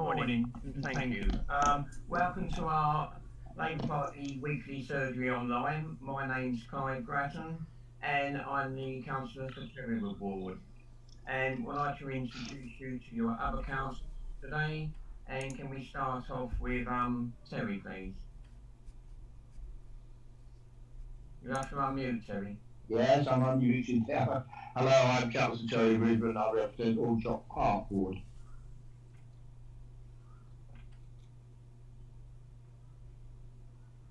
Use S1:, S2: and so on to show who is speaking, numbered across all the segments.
S1: morning. Thank you. Welcome to our Labour Party weekly surgery online. My name's Clive Grattan and I'm the Councillor for Cherrywood Ward. And would like to introduce you to your other councillors today. And can we start off with Terry, please? You have to unmute, Terry.
S2: Yes, I'm unmuted. Hello, I'm Councillor Terry Bridgeman. I represent Aldershot Park Ward.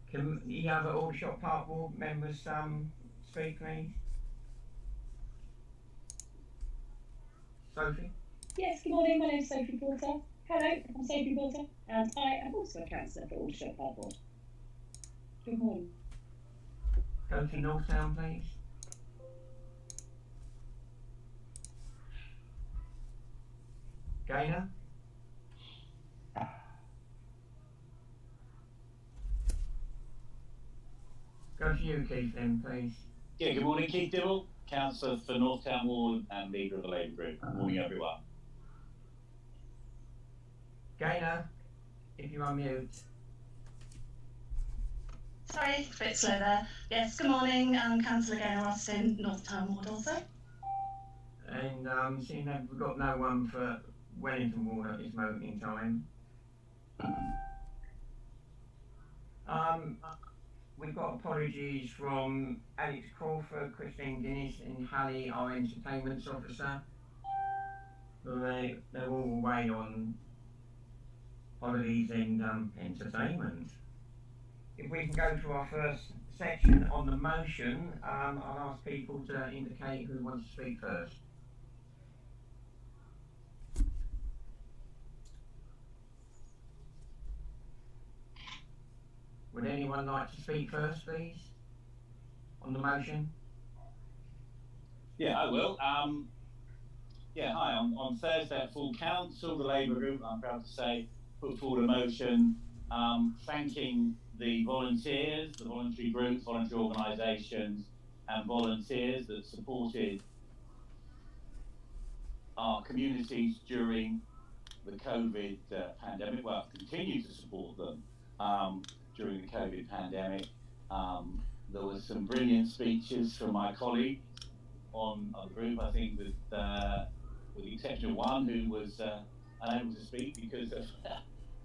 S1: Can the other Aldershot Park Ward members speak, please? Sophie?
S3: Yes, good morning. My name is Sophie Porter. Hello, I'm Sophie Porter, and I am also a councillor for Aldershot Park Ward. Good morning.
S1: Go to Northtown, please. Gaynor? Go to you, Keith, then, please.
S4: Yeah, good morning, Keith Dibble, Councillor for Northtown Ward and leader of the Labour Group. Good morning, everyone.
S1: Gaynor, if you unmute.
S5: Sorry, a bit slow there. Yes, good morning. I'm Councillor Gaynor Austin, Northtown Ward also.
S1: And seeing that we've got no one for Wellington Ward at this moment in time. We've got apologies from Alex Crawford, Christine Guinness and Halleh, our entertainment officer. They're all away on holidays and entertainment. If we can go to our first section on the motion, I'll ask people to indicate who wants to speak first. Would anyone like to speak first, please, on the motion?
S4: Yeah, I will. Yeah, hi. On Thursday at full council, the Labour Group, I'm proud to say, put forward a motion thanking the volunteers, the voluntary groups, voluntary organisations and volunteers that supported our communities during the COVID pandemic. Well, continue to support them during the COVID pandemic. There were some brilliant speeches from my colleagues on the group, I think with the exception of one who was unable to speak because of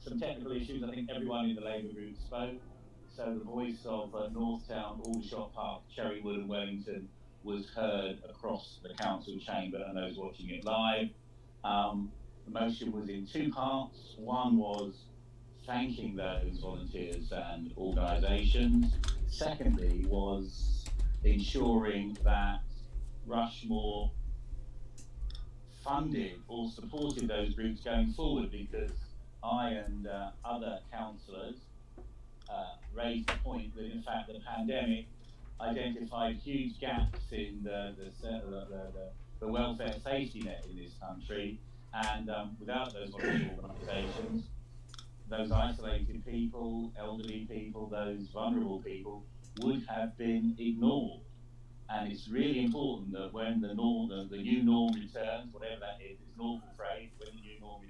S4: some technical issues. I think everyone in the Labour group spoke. So the voice of Northtown, Aldershot Park, Cherrywood and Wellington was heard across the council chamber and those watching it live. The motion was in two parts. One was thanking those volunteers and organisations. Secondly was ensuring that Rushmoor funded or supported those groups going forward, because I and other councillors raised the point that in fact the pandemic identified huge gaps in the welfare safety net in this country, and without those voluntary organisations, those isolated people, elderly people, those vulnerable people would have been ignored. And it's really important that when the new norm returns, whatever that is, it's an awful phrase, when the new norm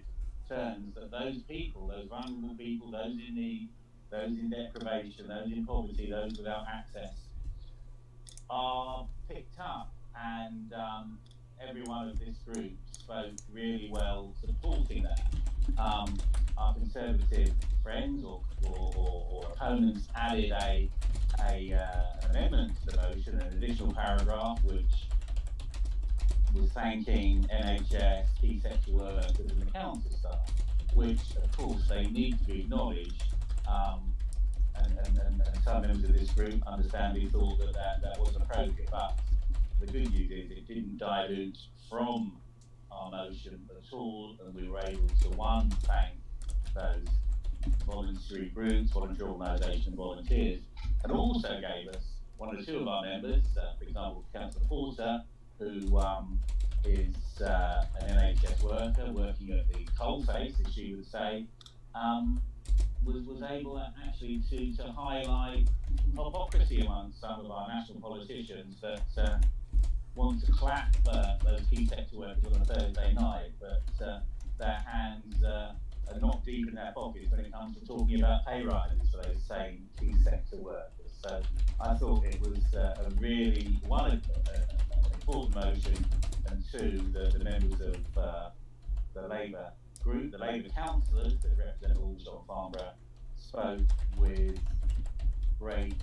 S4: returns, that those people, those vulnerable people, those in need, those in deprivation, those in poverty, those without access, are picked up. And every one of this group spoke really well supporting that. Our Conservative friends or opponents added an amendment to the motion, an additional paragraph which was thanking NHS, key sector workers and the council staff, which of course they need to be acknowledged, and some members of this group understandably thought that was appropriate, but the good news is it didn't dilute from our motion at all, and we were able to thank those voluntary groups, voluntary organisation volunteers, and also gave us one or two of our members, for example, Councillor Porter, who is an NHS worker working at the coalface, as she would say, was able actually to highlight hypocrisy among some of our national politicians that want to clap those key sector workers on a Thursday night, but their hands are not deep in their pockets when it comes to talking about pay rises for those same key sector workers. So I thought it was a really, one, an important motion, and two, the members of the Labour group, the Labour councillors that represent Aldershot and Farnborough, spoke with great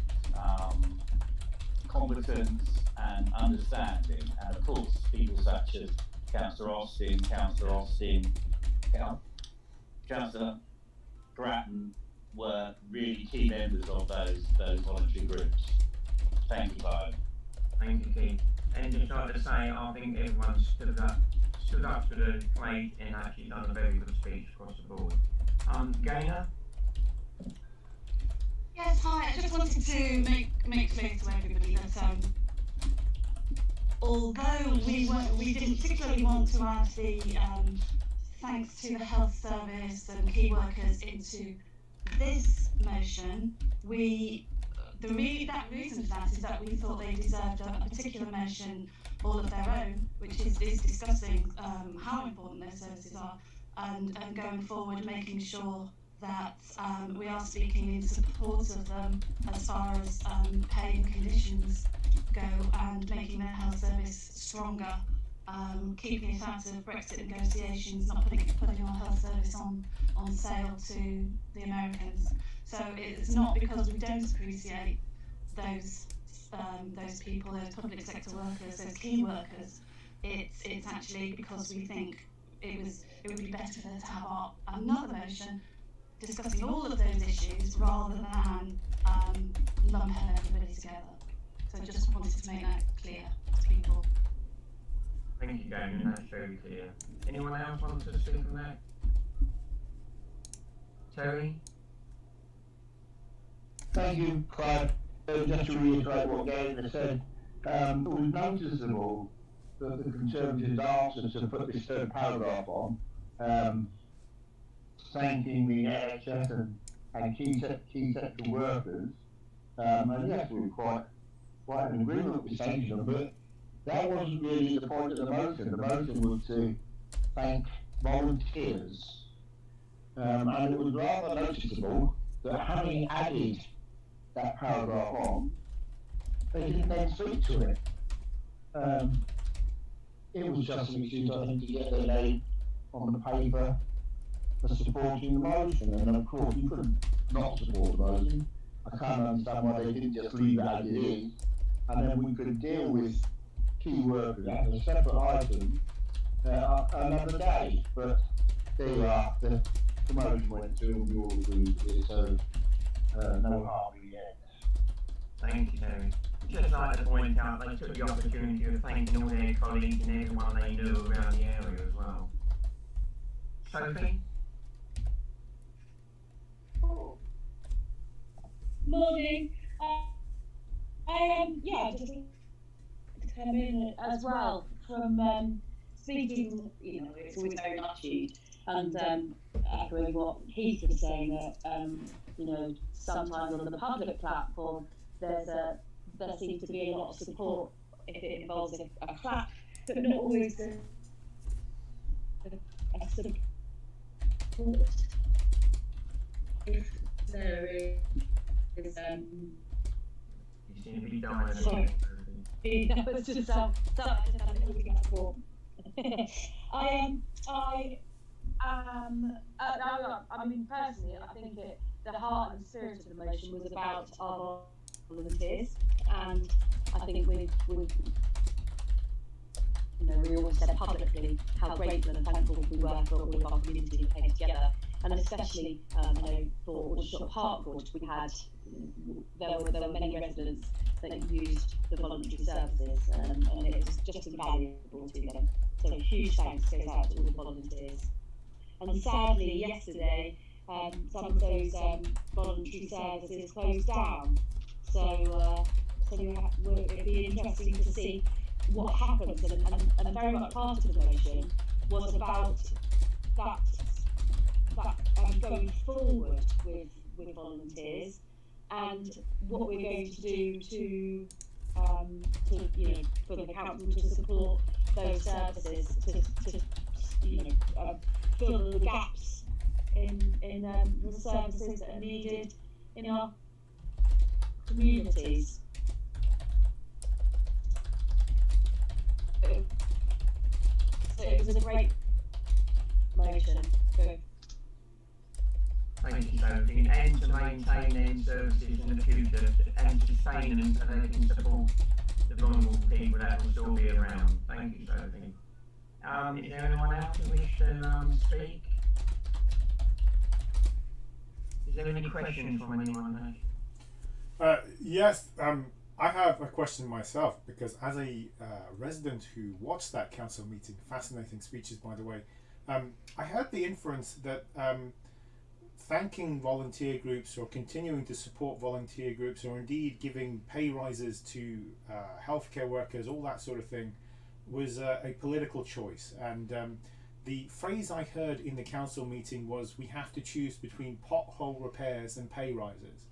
S4: competence and understanding, and of course people such as Councillor Austin, Councillor Grattan were really key members of those voluntary groups. Thank you, Clive.
S1: Thank you, Keith. And just like to say, I think everyone stood up to the plate and actually done a very good speech across the board. Gaynor?
S5: Yes, hi. I just wanted to make clear to everybody that although we didn't particularly want to add the thanks to the health service and key workers into this motion, the reason for that is that we thought they deserved a particular motion all of their own, which is discussing how important their services are, and going forward making sure that we are speaking in support of them as far as pay and conditions go, and making their health service stronger, keeping it out of Brexit negotiations, not putting our health service on sale to the Americans. So it's not because we don't appreciate those people, those public sector workers, those key workers. It's actually because we think it would be better to have another motion discussing all of those issues rather than lump everybody together. So I just wanted to make that clear to people.
S1: Thank you, Gaynor, that's very clear. Anyone else want to speak on that? Terry?
S2: Thank you, Clive. Just to reiterate what Gaynor said, it was noticeable that the Conservatives asked us to put this third paragraph on, thanking the NHS and key sector workers, and yes, we were quite in agreement with thanking them, but that wasn't really the point of the motion. The motion was to thank volunteers, and it was rather noticeable that having added that paragraph on, they didn't then speak to it. It was just an excuse, I think, to get their name on the paper for supporting the motion, and of course you couldn't not support the motion. I can't understand why they didn't just leave it as it is, and then we could deal with key workers as a separate item another day. But there you are, the motion went through and we all agreed with it, so no harm in the end.
S1: Thank you, Terry. Just like to point out, they took the opportunity of thanking all their colleagues and everyone they knew around the area as well. Sophie?
S3: Morning. Just to come in as well from speaking, it's always very much used, and echoing what Heath was saying, that sometimes on the public platform there seems to be a lot of support if it involves a clap, but not always a support if there is.
S1: You seem to be dying.
S3: Sorry. That was just I mean, personally, I think the heart and spirit of the motion was about our volunteers, and I think we always said publicly how grateful and thankful we were for all of our community that came together, and especially for Aldershot Park, we had there were many residents that used the voluntary services, and it was just invaluable to them. So a huge thanks goes out to all the volunteers. And sadly, yesterday, some of those voluntary services closed down. So it'd be interesting to see what happens. And very much part of the motion was about that going forward with volunteers, and what we're going to do to for the council to support those services, to fill the gaps in in the services that are needed in our communities. So it was a great motion. So,
S1: Thank you, Sophie. And to maintain them services in the future and sustain them so they can support the vulnerable people that will still be around. Thank you, Sophie. Is there anyone else who wishes to speak? Is there any questions from anyone?
S6: Yes, I have a question myself, because as a resident who watched that council meeting, fascinating speeches by the way, I heard the inference that thanking volunteer groups or continuing to support volunteer groups, or indeed giving pay rises to healthcare workers, all that sort of thing, was a political choice. And the phrase I heard in the council meeting was, we have to choose between pothole repairs and pay rises.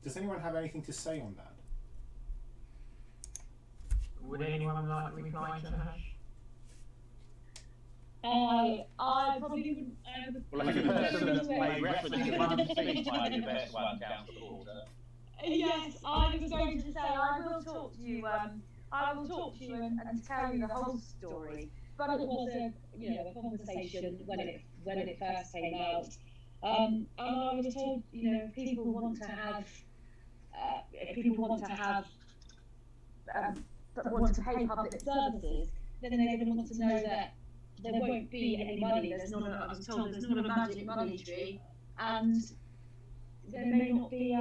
S6: Does anyone have anything to say on that?
S1: Would anyone like to reply to that?
S3: I probably wouldn't.
S4: Well, like a person that's made reference to one speech might be the best one, Councillor Porter.
S3: Yes, I was going to say I will talk to you. I will talk to you and tell you the whole story. But it was a conversation when it first came out, and I was told, if people want to have want to pay public services, then they would want to know that there won't be any money. I was told there's not a magic money tree, and there may not be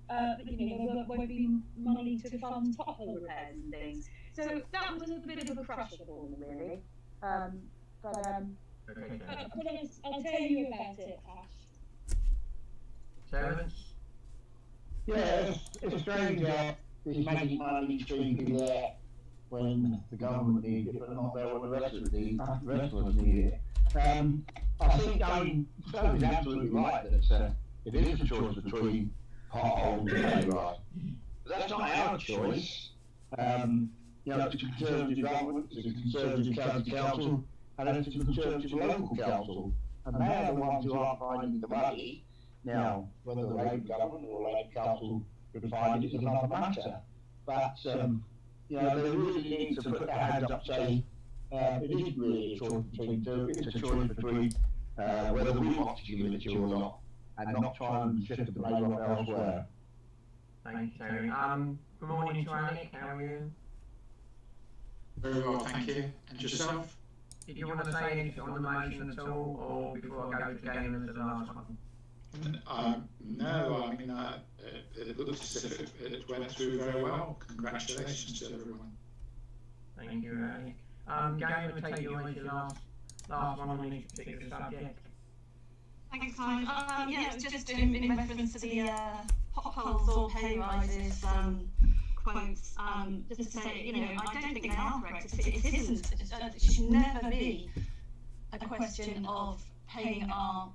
S3: there won't be money to fund pothole repairs and things. So that was a bit of a crusher for me, really. But I'll tell you about it, Ash.
S1: Servants?
S2: Yeah, it's strange how this magic money tree can be there when the government needs it, but not there when the rest of us need it. I think Sophie's absolutely right that it is a choice between potholes and pay rise. But that's not our choice. It's a Conservative government, it's a Conservative county council, and it's a Conservative local council, and they're the ones who are finding the money. Now, whether the Labour government or Labour council could find it is another matter. But they really need to put their hands up, say, it is really a choice between two. It's a choice between whether we want to give it to you or not, and not try and shift the blame off elsewhere.
S1: Thank you, Terry. Good morning to Alec, how are you?
S7: Very well, thank you. And yourself?
S1: Did you want to say anything on the motion at all, or before I go to Gaynor as the last one?
S7: No, I mean, it looks as if it went through very well. Congratulations to everyone.
S1: Thank you, Alec. Gaynor, take you on your last one on this particular subject.
S5: Thanks, Clive. Yeah, it's just in reference to the potholes or pay rises quotes. Just to say, I don't think they are correct. It isn't. It should never be a question of paying our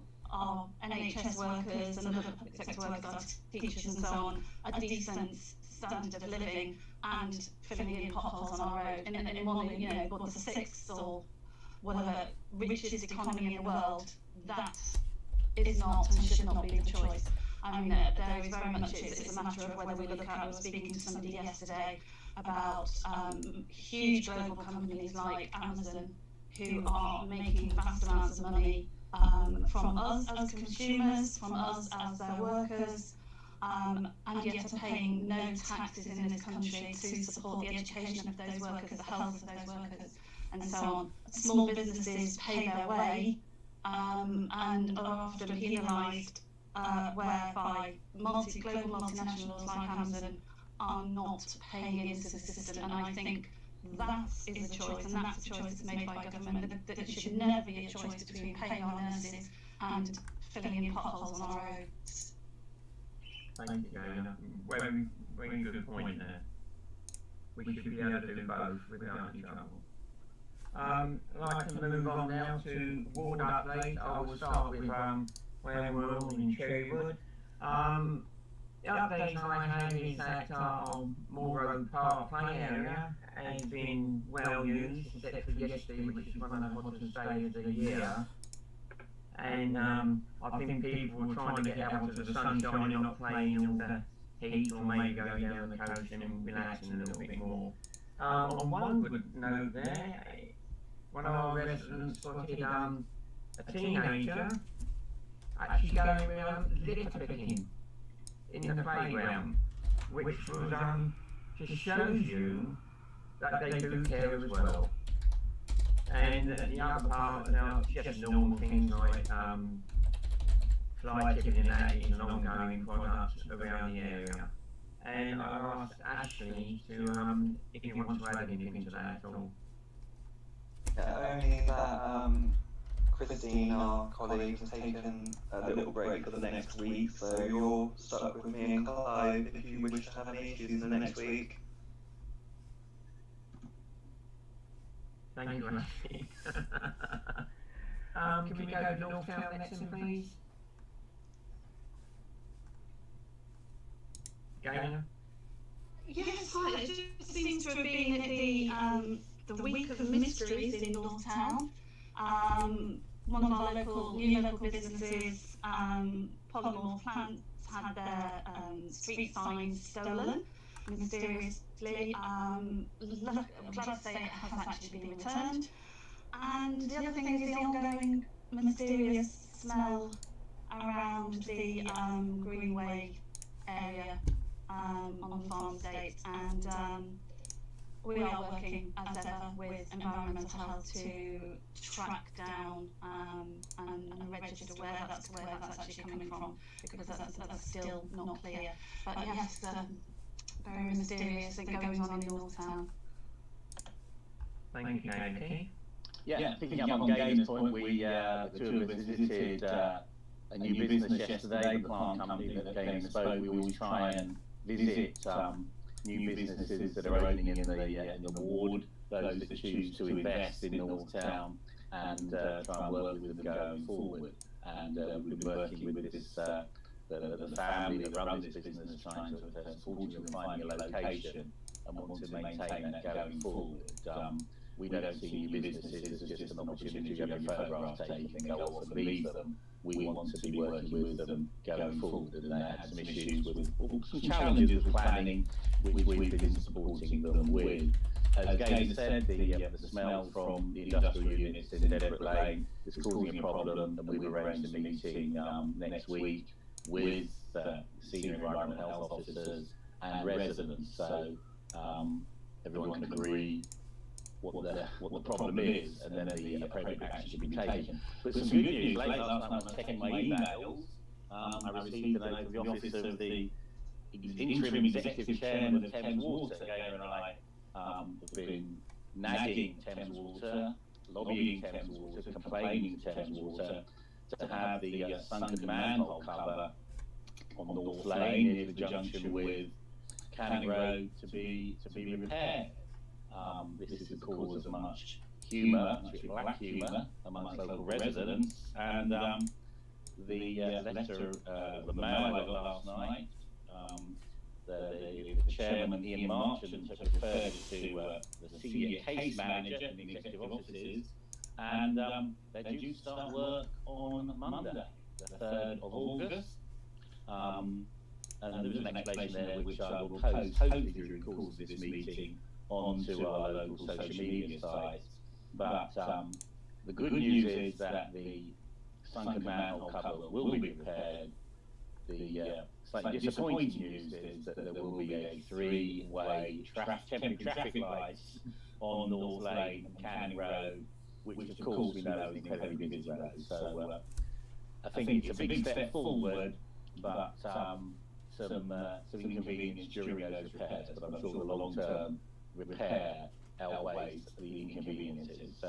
S5: NHS workers and other public sector workers, our teachers and so on, a decent standard of living and filling in potholes on our road. In one, the sixth or whatever richest economy in the world, that is not and should not be the choice. I mean, there is very much, it's a matter of whether we look at, I was speaking to somebody yesterday about huge global companies like Amazon who are making vast amounts of money from us as consumers, from us as their workers, and yet are paying no taxes in this country to support the education of those workers, the health of those workers, and so on. Small businesses pay their way and are often penalised, whereby global multinationals like Amazon are not paying into the system. And I think that is a choice, and that's a choice that's made by government, that it should never be a choice between paying our nurses and filling in potholes on our roads.
S1: Thank you, Gaynor. Very good point there. We should be able to do both without any trouble. I'd like to move on now to ward update. I will start with where we're all in Cherrywood. The update I have is that Moor Road Park play area has been well used, except for yesterday, which is one of the hottest days of the year. and I think people were trying to get out of the sunshine and not playing all the heat, or maybe going down the coast and relaxing a little bit more. On one good note there, one of our residents spotted a teenager actually going litter picking in the playground, which was just shows you that they do care as well. And the other part are just normal things like fly tipping, and that is an ongoing product around the area. And I asked Ashley to if you want to add anything to that at all.
S8: Yeah, only that Christine, our colleague, has taken a little break for the next week, so you're stuck with me and Clive if you wish to have any issues in the next week.
S1: Thank you, Ashley. Can we go to Northtown next, please? Gaynor?
S5: Yes, hi. It just seems to have been at the week of mysteries in Northtown. One of our new local businesses, Polymorph Plants, had their street signs stolen mysteriously. I'm glad to say it has actually been returned. And the other thing is the ongoing mysterious smell around the Greenway area on the farm estate, and we are working as ever with environmental health to track down and register where that's actually coming from, because that's still not clear. But yes, very mysterious thing going on in Northtown.
S1: Thank you, Katie.
S4: Yeah, picking up on Gaynor's point, we the two of us visited a new business yesterday, the plant company that Gaynor spoke. We always try and visit new businesses that are opening in the ward, those that choose to invest in Northtown, and try and work with them going forward. And we've been working with this the family that run this business, trying to support them in finding a location and want to maintain that going forward. We don't see new businesses as just an opportunity to have a photograph taken and go off and leave them. We want to be working with them going forward, and they had some issues with some challenges with planning, which we've been supporting them with. As Gaynor said, the smell from the industrial units in Dedborough Lane is causing a problem, and we've arranged a meeting next week with senior environmental health officers and residents, so everyone can agree what the problem is, and then the appropriate action should be taken. But some good news, late last night when I was checking my emails, I received a note from the office of the interim executive chairman of Thames Water. Gaynor and I have been nagging Thames Water, lobbying Thames Water, complaining to Thames Water to have the sunken manhole cover on North Lane near the junction with Canning Road to be repaired. This is the cause of much humour, much black humour amongst local residents, and the letter, the mail I got last night, the chairman Ian Marchant had referred to the senior case manager in the executive offices, and they're due to start work on Monday, the 3rd of August. And there was an explanation there which I will post hopefully during the course of this meeting onto our local social media sites. But the good news is that the sunken manhole cover will be repaired. The slightly disappointing news is that there will be a 3-way temporary traffic lights on North Lane and Canning Road, which of course we know is an incredibly busy road. So I think it's a big step forward, but some inconvenience during those repairs, but I'm sure the long-term repair outweighs the inconveniences. So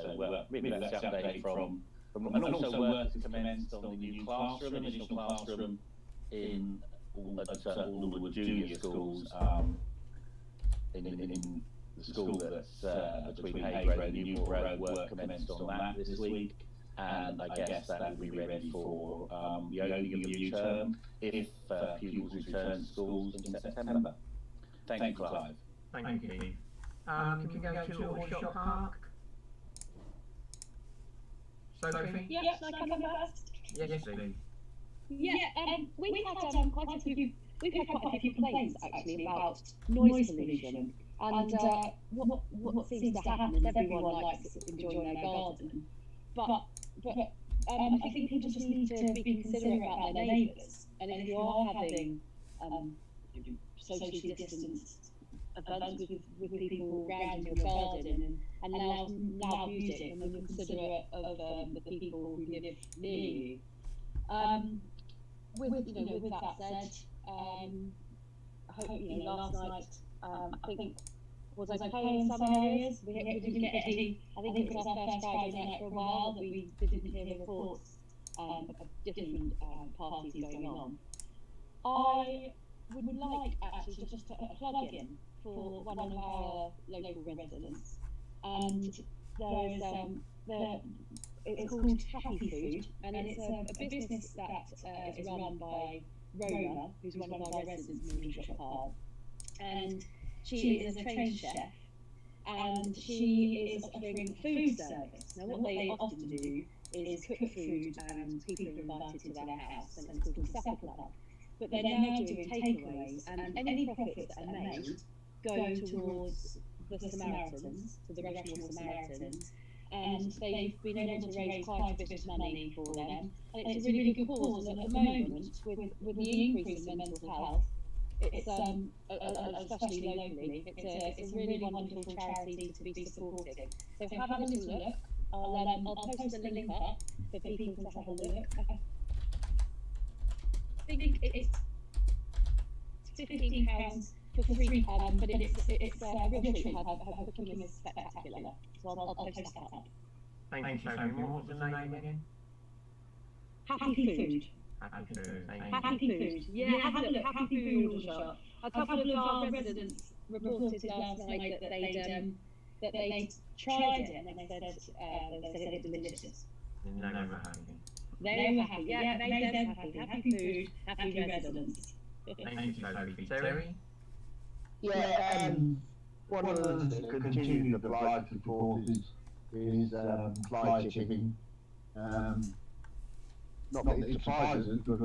S4: really that's the update from and also work has commenced on the new classroom, additional classroom in all the junior schools in the school that's between Haygrove and Newport Road. Work commenced on that this week, and I guess that will be ready for the opening of the new term if pupils return to schools in September. Thank you, Clive.
S1: Thank you. Can we go to Aldershot Park? Sophie?
S3: Yes, I can go first.
S1: Yes, please.
S3: Yeah, we've had quite a few complaints actually about noise pollution, and what seems to happen is everyone likes enjoying their garden, but I think people just need to be considerate about their neighbours, and if you are having socially distanced events with people around your garden and loud music, and you're considerate of the people who live near you. With that said, I hope last night I think was okay in some areas. We didn't get any. I think it was our first Friday night for a while that we didn't hear reports of different parties going on. I would like actually just to put a plug in for one of our local residents, and it's called Happy Food, and it's a business that is run by Roma, who's one of our residents in Aldershot Park, and she is a trained chef, and she is offering food service. Now what they often do is cook food, and people are invited to their house, and it's called a supper club. But they're now doing takeaways, and any profits that are made go towards the Samaritans, to the Rushmoor Samaritans, and they've been able to raise quite a bit of money for them, and it's a really good cause. And at the moment, with the increase in mental health, it's especially locally, it's a really wonderful charity to be supporting. So have a little look. I'll post the link up for people to have a look. I think it's £15 for 3, but it's a real treat. Her cooking is spectacular, so I'll post that up.
S1: Thank you, Sophie. What was the name again?
S3: Happy Food.
S1: Happy Food. Thank you.
S3: Happy Food. Yeah, have a look. Happy Food Aldershot. A couple of our residents reported last night that they'd tried it, and they said it was delicious.
S1: No, we're happy.
S3: They were happy. Yeah, made them happy. Happy food, happy residents.
S1: Thank you, Sophie. Terry?
S2: Yeah, one of the things that continue the blight support is fly chipping. Not that it surprises us, because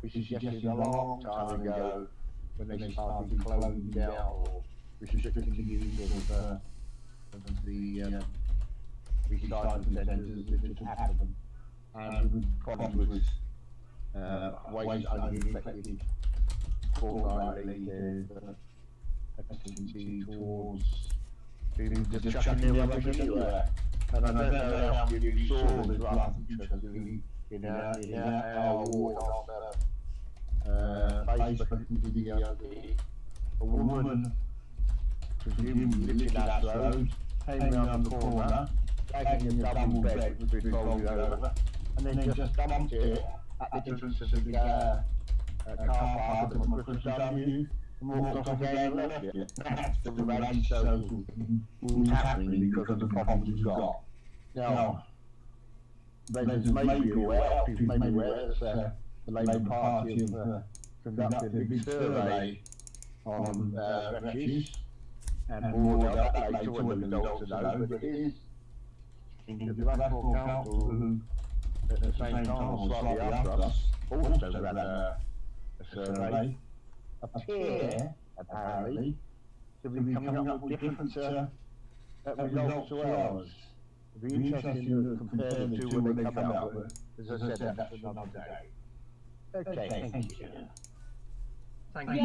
S2: we suggested a long time ago when they started closing down or restricting the use of the recycling centres if it happened. And the problem was waste unreflected fortnightly a tendency towards people just chucking the rubbish anywhere. And I don't know how you saw this last interestingly in our ward on Facebook video. A woman, presumably living that road, came around the corner, dragging a double bed with been folded over, and then just dumped it at the entrance of the car park on Christmas Avenue, and walked off again and left it. That's the rage social thing was happening because of the problems we've got. Now, residents may be aware, people may be aware that the Labour Party have conducted a big survey on refuse, and more about that later when the results are known, but it is the Rushmoor Council, who at the same time or slightly after us also ran a survey, appear apparently to be coming up with different results to ours. It'd be interesting to compare the two when they come out, but as I said, that's another day. Okay, thank you.
S1: Thank you.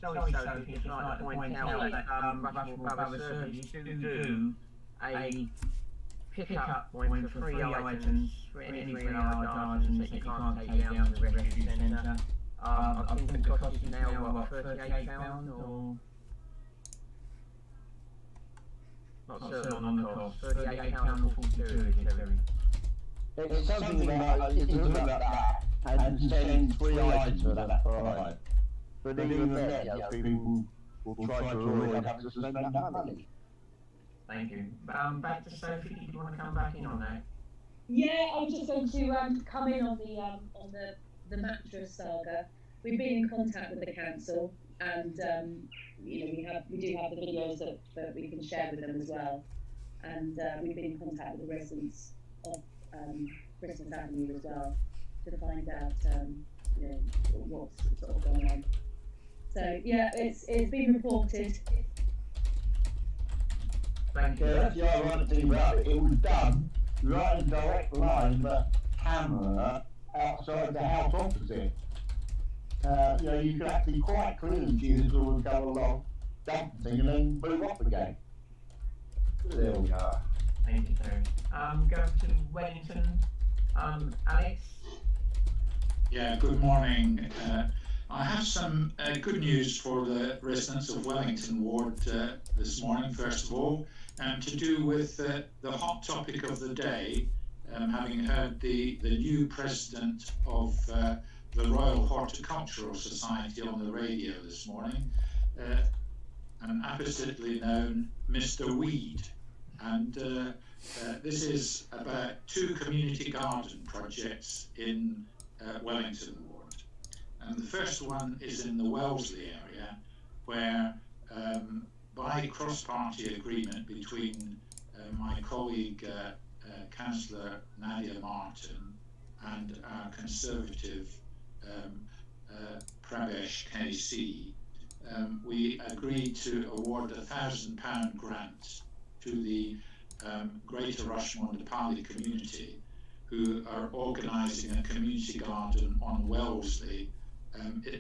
S1: Sorry, Sophie, I'd like to point out that Rushmoor Borough Service do a pick-up point for 3 items for any 3 large items that you can't take down to the refuse centre. I think the cost is now, £38 or... Not certain on the cost, £38 or 42, is it, Terry?
S2: It's something about, it's about that, and sending 3 items at that price. But even then, people will try to avoid having to spend that money.
S1: Thank you. Back to Sophie, do you want to come back in on that?
S3: Yeah, I was just going to come in on the mattress saga. We've been in contact with the council, and we do have the videos that we can share with them as well. And we've been in contact with the residents of Christmas Avenue as well, to find out you know, what's sort of going on. So yeah, it's been reported.
S1: Thank you.
S2: Yeah, that's the ironic thing about it. It was done right in direct line of the camera outside the house opposite. You know, you could actually quite clearly see the door would go along, dancing, and then move off again. There we are.
S1: Thank you, sir. Go to Wellington. Alex.
S7: Yeah, good morning. I have some good news for the residents of Wellington Ward this morning, first of all, to do with the hot topic of the day, having heard the new president of the Royal Horticultural Society on the radio this morning, and appositely known Mr. Weed. And this is about 2 community garden projects in Wellington Ward. And the first one is in the Wellesley area, where by cross-party agreement between my colleague Councillor Nadia Martin and our Conservative Pravesh KC, we agreed to award a £1,000 grant to the Greater Rushmoor and Nepali community, who are organising a community garden on Wellesley.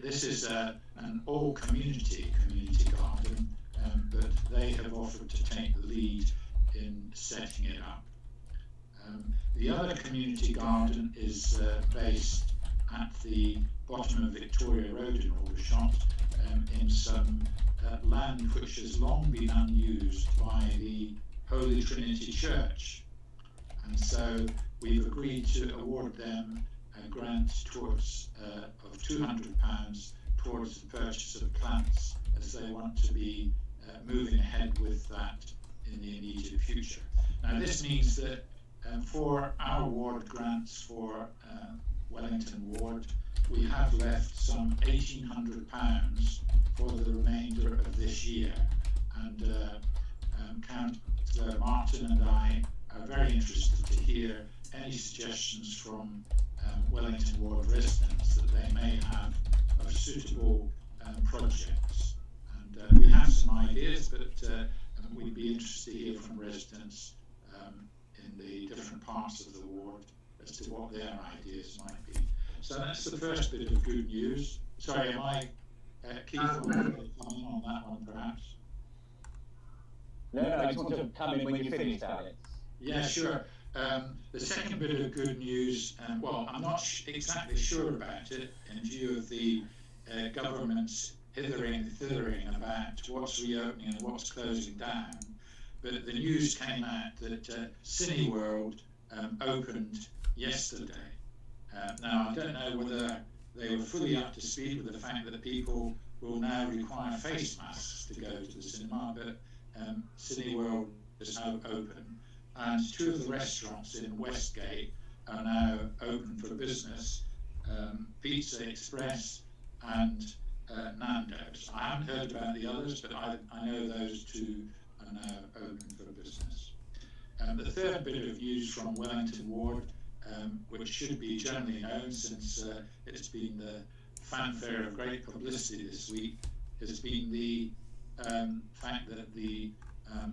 S7: This is an all-community garden, but they have offered to take the lead in setting it up. The other community garden is based at the bottom of Victoria Road in Aldershot, in some land which has long been unused by the Holy Trinity Church. And so we've agreed to award them a grant towards of £200 towards the purchase of plants, as they want to be moving ahead with that in the immediate future. Now this means that for our ward grants for Wellington Ward, we have left some £1,800 for the remainder of this year, and Councillor Martin and I are very interested to hear any suggestions from Wellington Ward residents that they may have of suitable projects. And we have some ideas, but we'd be interested to hear from residents in the different parts of the ward as to what their ideas might be. So that's the first bit of good news. Sorry, am I, Keith, comment on that one perhaps?
S4: No, I just want to come in when you finish, Alex.
S7: Yeah, sure. The second bit of good news, well, I'm not exactly sure about it in view of the government's hithering and thithering about what's reopening and what's closing down, but the news came out that Cineworld opened yesterday. Now, I don't know whether they were fully up to speed with the fact that people will now require face masks to go to the cinema, but Cineworld is now open, and 2 of the restaurants in Westgate are now open for business, Pizza Express and Nando's. I haven't heard about the others, but I know those 2 are now open for business. The third bit of news from Wellington Ward, which should be generally known since it's been the fanfare of great publicity this week, has been the fact that the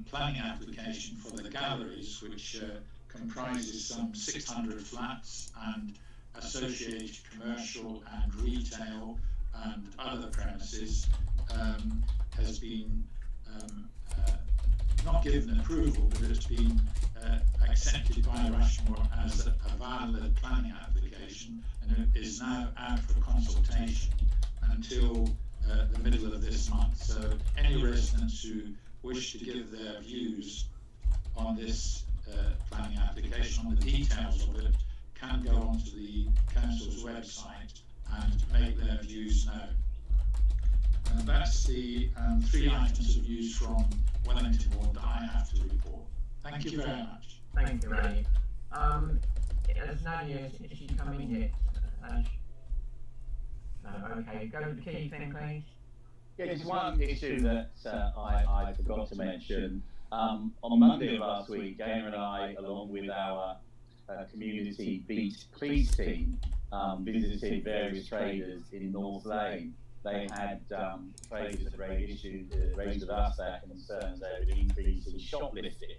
S7: planning application for the galleries, which comprises some 600 flats and associated commercial and retail and other premises, has been not given approval, but it's been accepted by Rushmoor as a valid planning application, and it is now out for consultation until the middle of this month. So any residents who wish to give their views on this planning application, on the details of it, can go onto the council's website and make their views known. And that's the 3 items of news from Wellington Ward that I have to report. Thank you very much.
S1: Thank you, Ray. Has Nadia, is she come in yet? No, okay. Go to Keith then, please.
S4: Yeah, just one issue that I forgot to mention. On Monday of last week, Gaynor and I, along with our community beat police team visited various traders in North Lane. They had traders that raised with us their concerns over the increase in shoplifting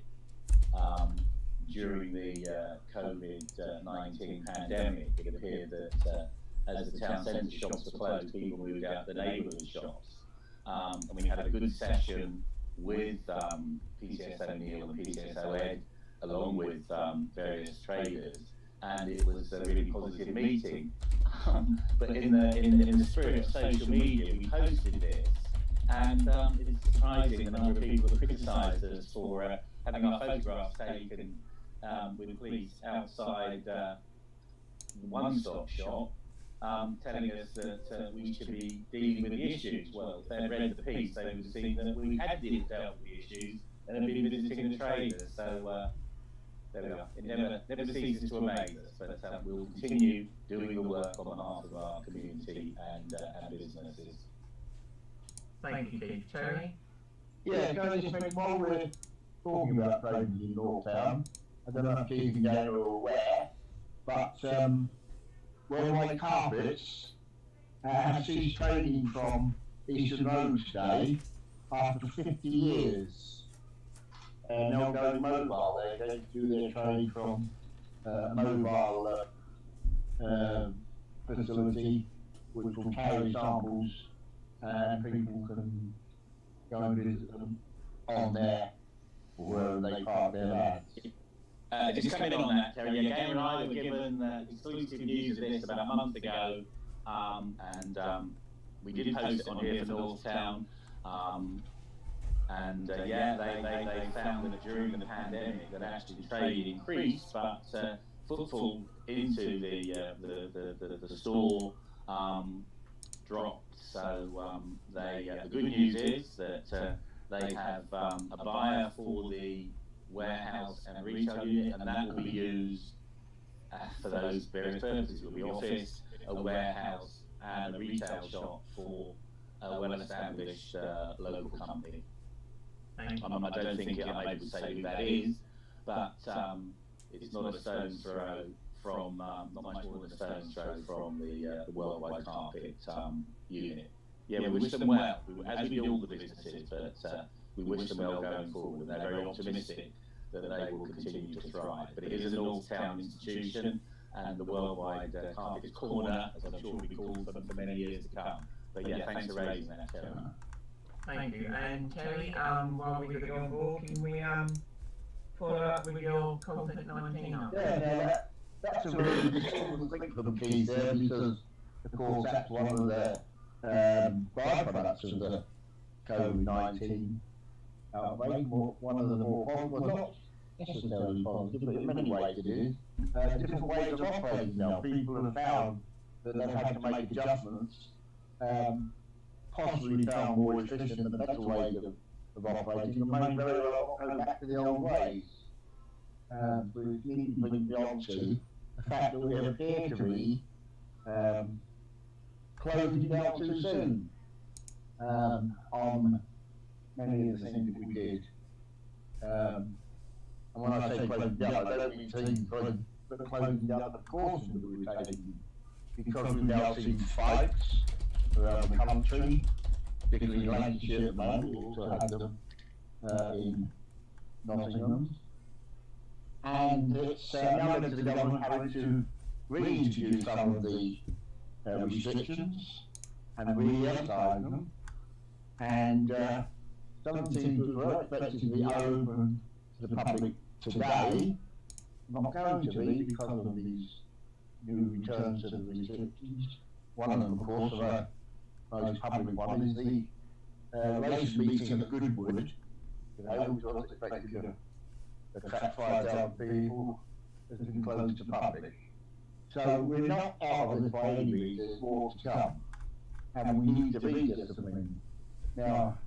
S4: during the COVID-19 pandemic. It appeared that as the town centre shops were closed, people moved out to the neighbourhood shops. And we had a good session with PCS O'Neill and PCS Ed, along with various traders, and it was a really positive meeting. But in the spirit of social media, we posted this, and it is surprising the number of people that criticised us for having our photographs taken with police outside the one-stop shop, telling us that we should be dealing with the issues. Well, if they'd read the piece, they would have seen that we had dealt with the issues and had been visiting the traders. So there we are. It never ceases to amaze us, but we'll continue doing the work on behalf of our community and businesses.
S1: Thank you, Steve. Terry?
S2: Yeah, can I just make, while we're talking about trading in North Town, I don't know if Keith and Gaynor are aware, but Wellington Carpets have ceased trading from Eastern Road today after 50 years. And they'll go mobile. They're going to do their trade from mobile facility, which will carry samples, and people can go and visit them on there, wherever they park their vans.
S4: Just coming on that, Terry, yeah, Gaynor and I were given exclusive news of this about a month ago, and we did post it on here for North Town. Yeah, they found that during the pandemic that actually trade increased, but footfall into the store dropped. So the good news is that they have a buyer for the warehouse and retail unit, and that will be used for those various purposes. It will be office, a warehouse, and a retail shop for a well-established local company. I don't think I'm able to say who that is, but it's not a stone's throw from, not much more than a stone's throw from the Worldwide Carpet unit. Yeah, we wish them well, as we do all the businesses, but we wish them well going forward, and they're very optimistic that they will continue to thrive. But it is a North Town institution, and the Worldwide Carpet Corner, as I'm sure will be called for many years to come. But yeah, thanks for raising that, Terry.
S1: Thank you. And Terry, while we go on board, can we follow up with your COVID-19 update?
S2: Yeah, that's a really important thing for the police there, because of course that's one of the byproducts of the COVID-19 outbreak. One of the more positive, not necessarily positive, but in many ways it is, different ways of operating now. People have found that they've had to make adjustments, possibly found more efficient and better ways of operating, and may very well go back to the old ways. But it really brings me on to the fact that we appear to be closing down too soon on many of the things that we did. And when I say closing down, I don't mean closing, but closing down the precautions that we were taking, because we've now seen spikes around the country, particularly in Lancashire at the moment. We also had them in Nottingham. And it's now led to the government having to reintroduce some of the restrictions and re-emphasise them. And some things that were expected to be open to the public today, not going to be because of these new returns to the restrictions. One of them, of course, the most public one, is the race meeting at Goodwood, which was expected to attract 5,000 people, has been closed to public. So we're not out of this by any means, there's more to come, and we need to be disciplined. Now,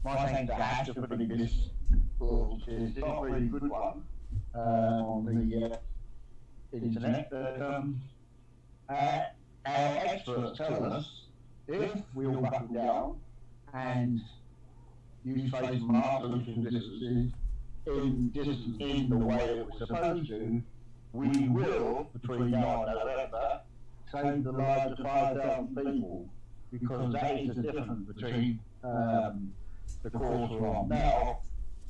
S2: my thanks to Ash for putting this book, which is not a really good one, on the internet, but our experts tell us if we all buckle down and use face masks and social distances in the way that we're supposed to, we will, between now and November, save the lives of 5,000 people, because that is the difference between the course we're on now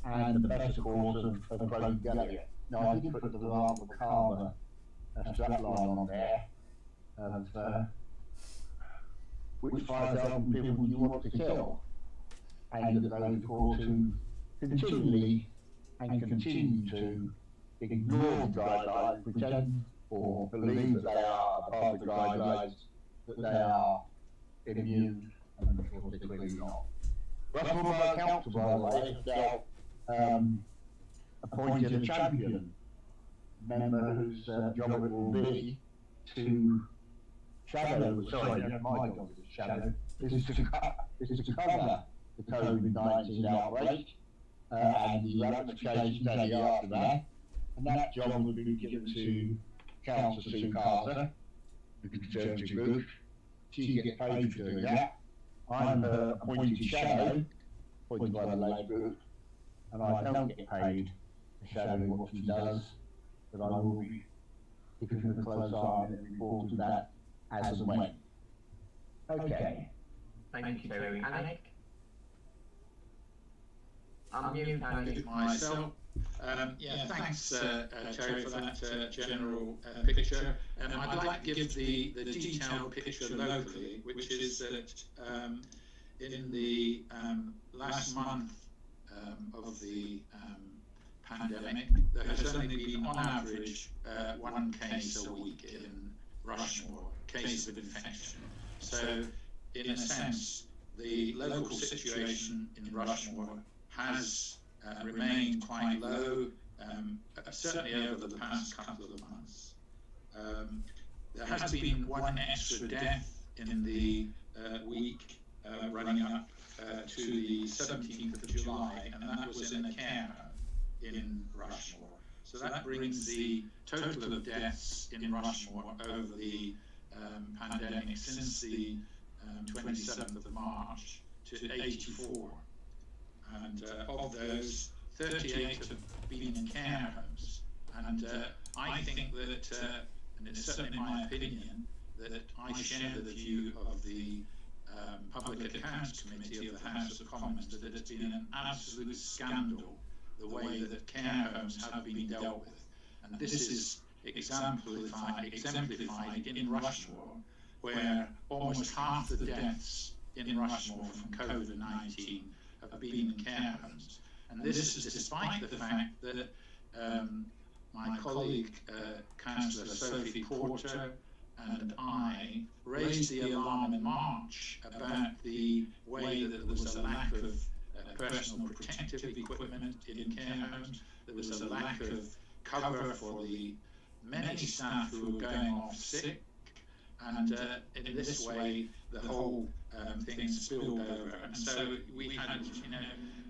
S2: and the better course of Craig Gallagher. Now, I did put the Remarkable Carver strapline on there of which 5,000 people do you want to kill, and that those who continually and continue to ignore the guidelines, pretend or believe that they are part of the guidelines, that they are immune, and of course they're clearly not. Rushmoor Borough Council, by the way, has now appointed a champion member whose job it will be to shadow, sorry, not my job is to shadow, is to cover the COVID-19 outbreak and the ramifications only after that. And that job would be given to Councillor Sue Carter, the Conservative group. She gets paid for doing that. I'm her appointed shadow, appointed by the Labour group, and I don't get paid for shadowing what she does, but I will be keeping a close eye on it and reporting that as and when. Okay.
S1: Thank you, Terry. Alec? I'm
S7: myself. Thanks, Terry, for that general picture. I'd like to give the detailed picture locally, which is that in the last month of the pandemic, there has only been, on average, one case a week in Rushmoor, case of infection. So, in a sense, the local situation in Rushmoor has remained quite low, certainly over the past couple of months. There has been one extra death in the week running up to the 17th of July, and that was in a care home in Rushmoor. So that brings the total of deaths in Rushmoor over the pandemic since the 27th of March to 84. And of those, 38 have been in care homes. And I think that, and it's certainly my opinion, that I share the view of the Public Accounts Committee of the House of Commons, that it's been an absolute scandal the way that care homes have been dealt with. And this is exemplified in Rushmoor, where almost half the deaths in Rushmoor from COVID-19 have been in care homes. And this is despite the fact that my colleague, Councillor Sophie Porter, and I raised the alarm in March about the way that there was a lack of personal protective equipment in care homes. There was a lack of cover for the many staff who were going off sick, and in this way the whole thing spilled over. And so we had,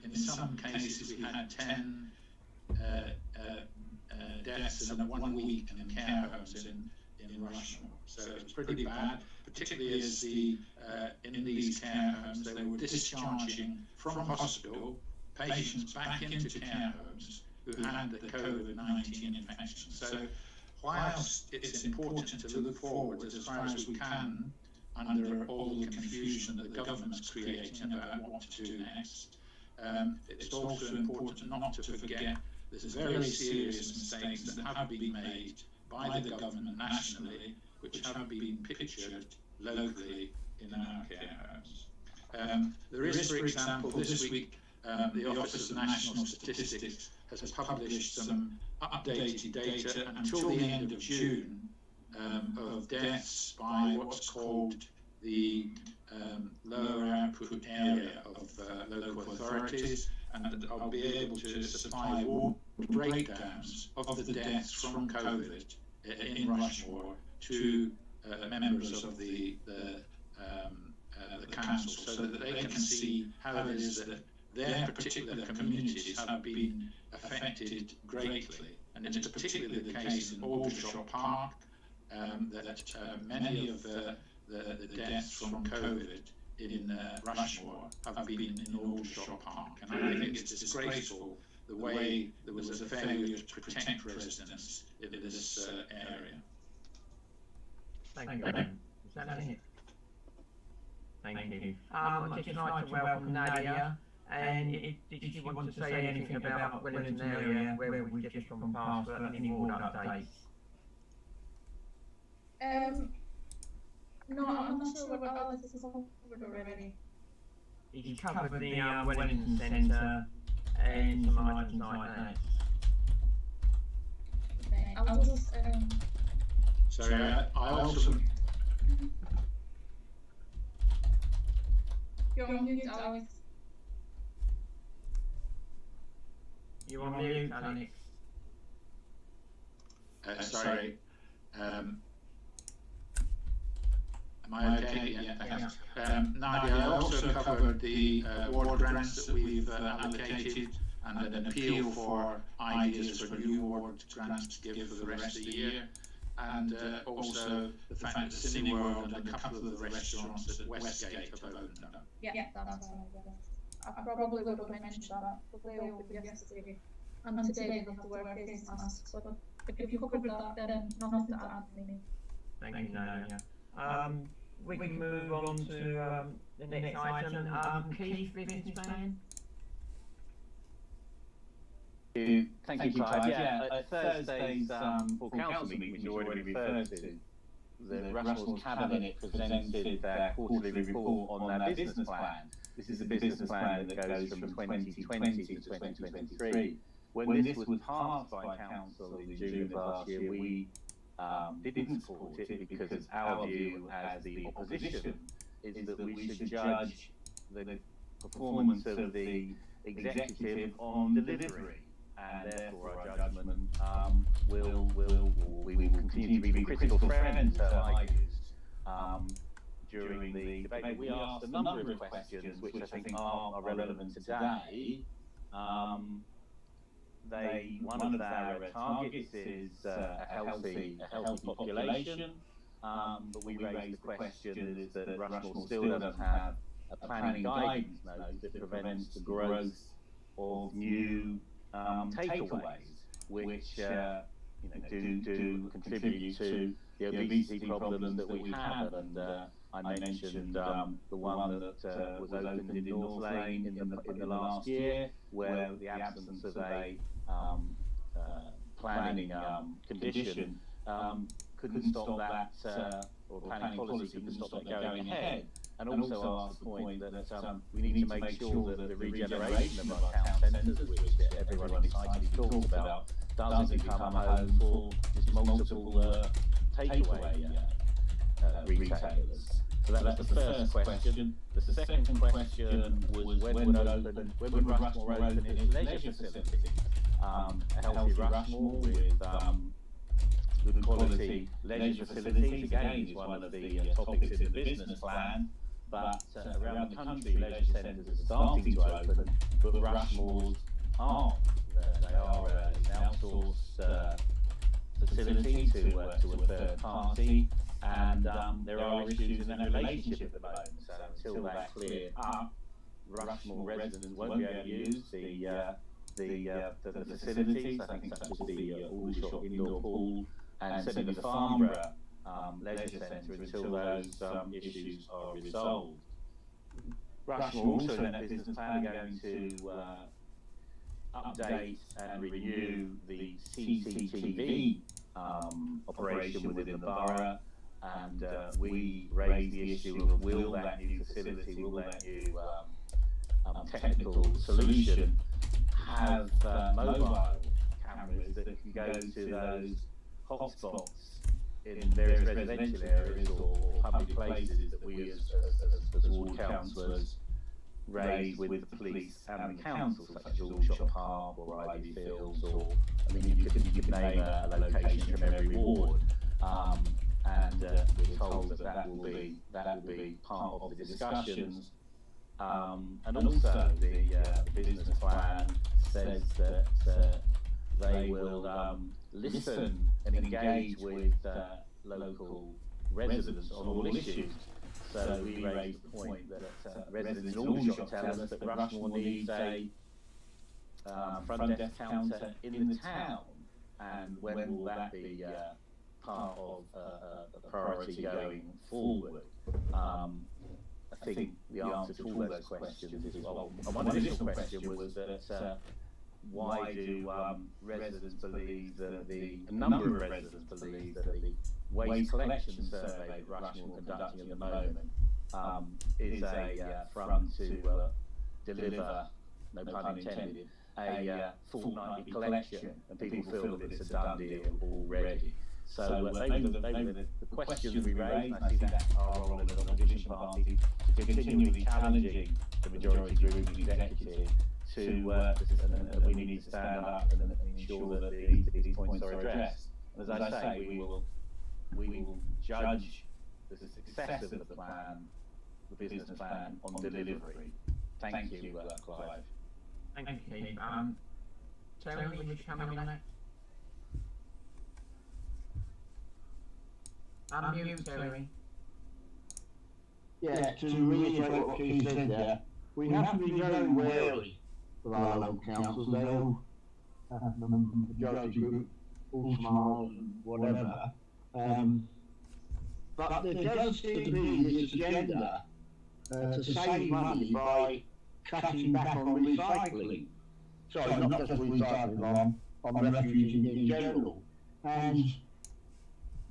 S7: in some cases we had 10 deaths in 1 week in care homes in Rushmoor. So it's pretty bad, particularly as the in these care homes they were discharging from hospital patients back into care homes who had the COVID-19 infection. So whilst it's important to look forward as far as we can under all the confusion that the government's creating about what to do next, it's also important not to forget there's very serious mistakes that have been made by the government nationally, which have been pictured locally in our care homes. There is, for example, this week, the Office of National Statistics has published some updated data until the end of June of deaths by what's called the lower output area of local authorities, and I'll be able to supply all breakdowns of the deaths from COVID in Rushmoor to members of the council, so that they can see how it is that their particular communities have been affected greatly. And it's particularly the case in Aldershot Park that many of the deaths from COVID in Rushmoor have been in Aldershot Park. And I think it's disgraceful the way there was a failure to protect residents in this area.
S1: Thank you. Is that it? Thank you. I'd just like to welcome Nadia. And did you want to say anything about Wellington area where we just from past, but any more updates?
S9: No, I'm not sure what Alex has covered already.
S1: He's covered the Wellington Centre and some items like that.
S9: Okay, I'll just
S7: Sorry, I also.
S9: you're on mute, Alex.
S1: You're on mute, Alex.
S7: Sorry. Am I okay? Yeah, thanks. Nadia, I also covered the ward grants that we've allocated and an appeal for ideas for new ward grants to give for the rest of the year. And also the fact that Cineworld and a couple of the restaurants at Westgate have opened up.
S9: Yeah, that's right. I probably would have mentioned that, but they all did yesterday. And today they have to wear face masks. But if you covered that, then nothing to add for me.
S1: Thank you, Nadia. We can move on to the next item. Keith, business plan.
S4: Thank you, Clive. At Thursday's full council meeting, which you already referred to, the Rushmoor Cabinet presented their quarterly report on their business plan. This is a business plan that goes from 2020 to 2023. When this was passed by council in June of last year, we didn't support it because our view as the opposition is that we should judge the performance of the executive on delivery. And therefore our judgment we will continue to be critical friends, I used, during the debate. We asked a number of questions which I think are relevant today. One of their targets is a healthy population, but we raised the question is that Rushmoor still doesn't have a planning guidance note that prevents the growth of new takeaways, which do contribute to the obesity problems that we have. And I mentioned the one that was opened in North Lane in the last year, where the absence of a planning condition couldn't stop that, or planning policy couldn't stop that going ahead. And also asked the point that we need to make sure that the regeneration of our town centres, which everyone excitedly talks about, doesn't become a home for just multiple takeaway retailers. So that was the first question. The second question was when would Rushmoor open its leisure facility? A healthy Rushmoor with good quality leisure facilities, again, is one of the topics in the business plan. But around the country, leisure centres are starting to open, but Rushmoors aren't. They are an outsourced facility to a third party, and there are issues in that relationship at the moment. So until they're cleared up, Rushmoor residents won't be able to use the facilities, I think such as the Aldershot indoor pool, and certainly the Farnborough leisure centre until those issues are resolved. Rushmoor also in that business plan are going to update and renew the CCTV operation within the borough, and we raised the issue of will that new facility, will that new technical solution have mobile cameras that can go to those hotspots in various residential areas or public places that we as ward councillors raise with the police and the council, such as Aldershot Park or Ivy Fields, or I mean you could name a location from every ward, and we're told that will be part of the discussions, and also the business plan says that they will listen and engage with local residents on all issues. So we raised the point that residents in Aldershot tell us that Rushmoor needs a front desk counter in the town, and when will that be part of a priority going forward? I think the answer to all those questions is, well, one initial question was that why do residents believe that a number of residents believe that the waste collection survey that Rushmoor conducting at the moment is a front to deliver, no pun intended, a fortnightly collection, and people feel that it's a done deal already. So those are the questions we raised, and I see that our role as an opposition party to continually challenging the majority group and executive to and we need to stand up and ensure that these points are addressed. As I say, we will judge the success of the plan, the business plan, on delivery. Thank you, Clive.
S1: Thank you. Terry, would you come in on that? Unmute, Terry.
S2: Yeah, to reiterate what Keith said there, we have to be very wary of our local councils. They all have the majority group, all smiles and whatever. But there does seem to be this agenda to save money by cutting back on recycling. Sorry, not just recycling, on refuse in general. And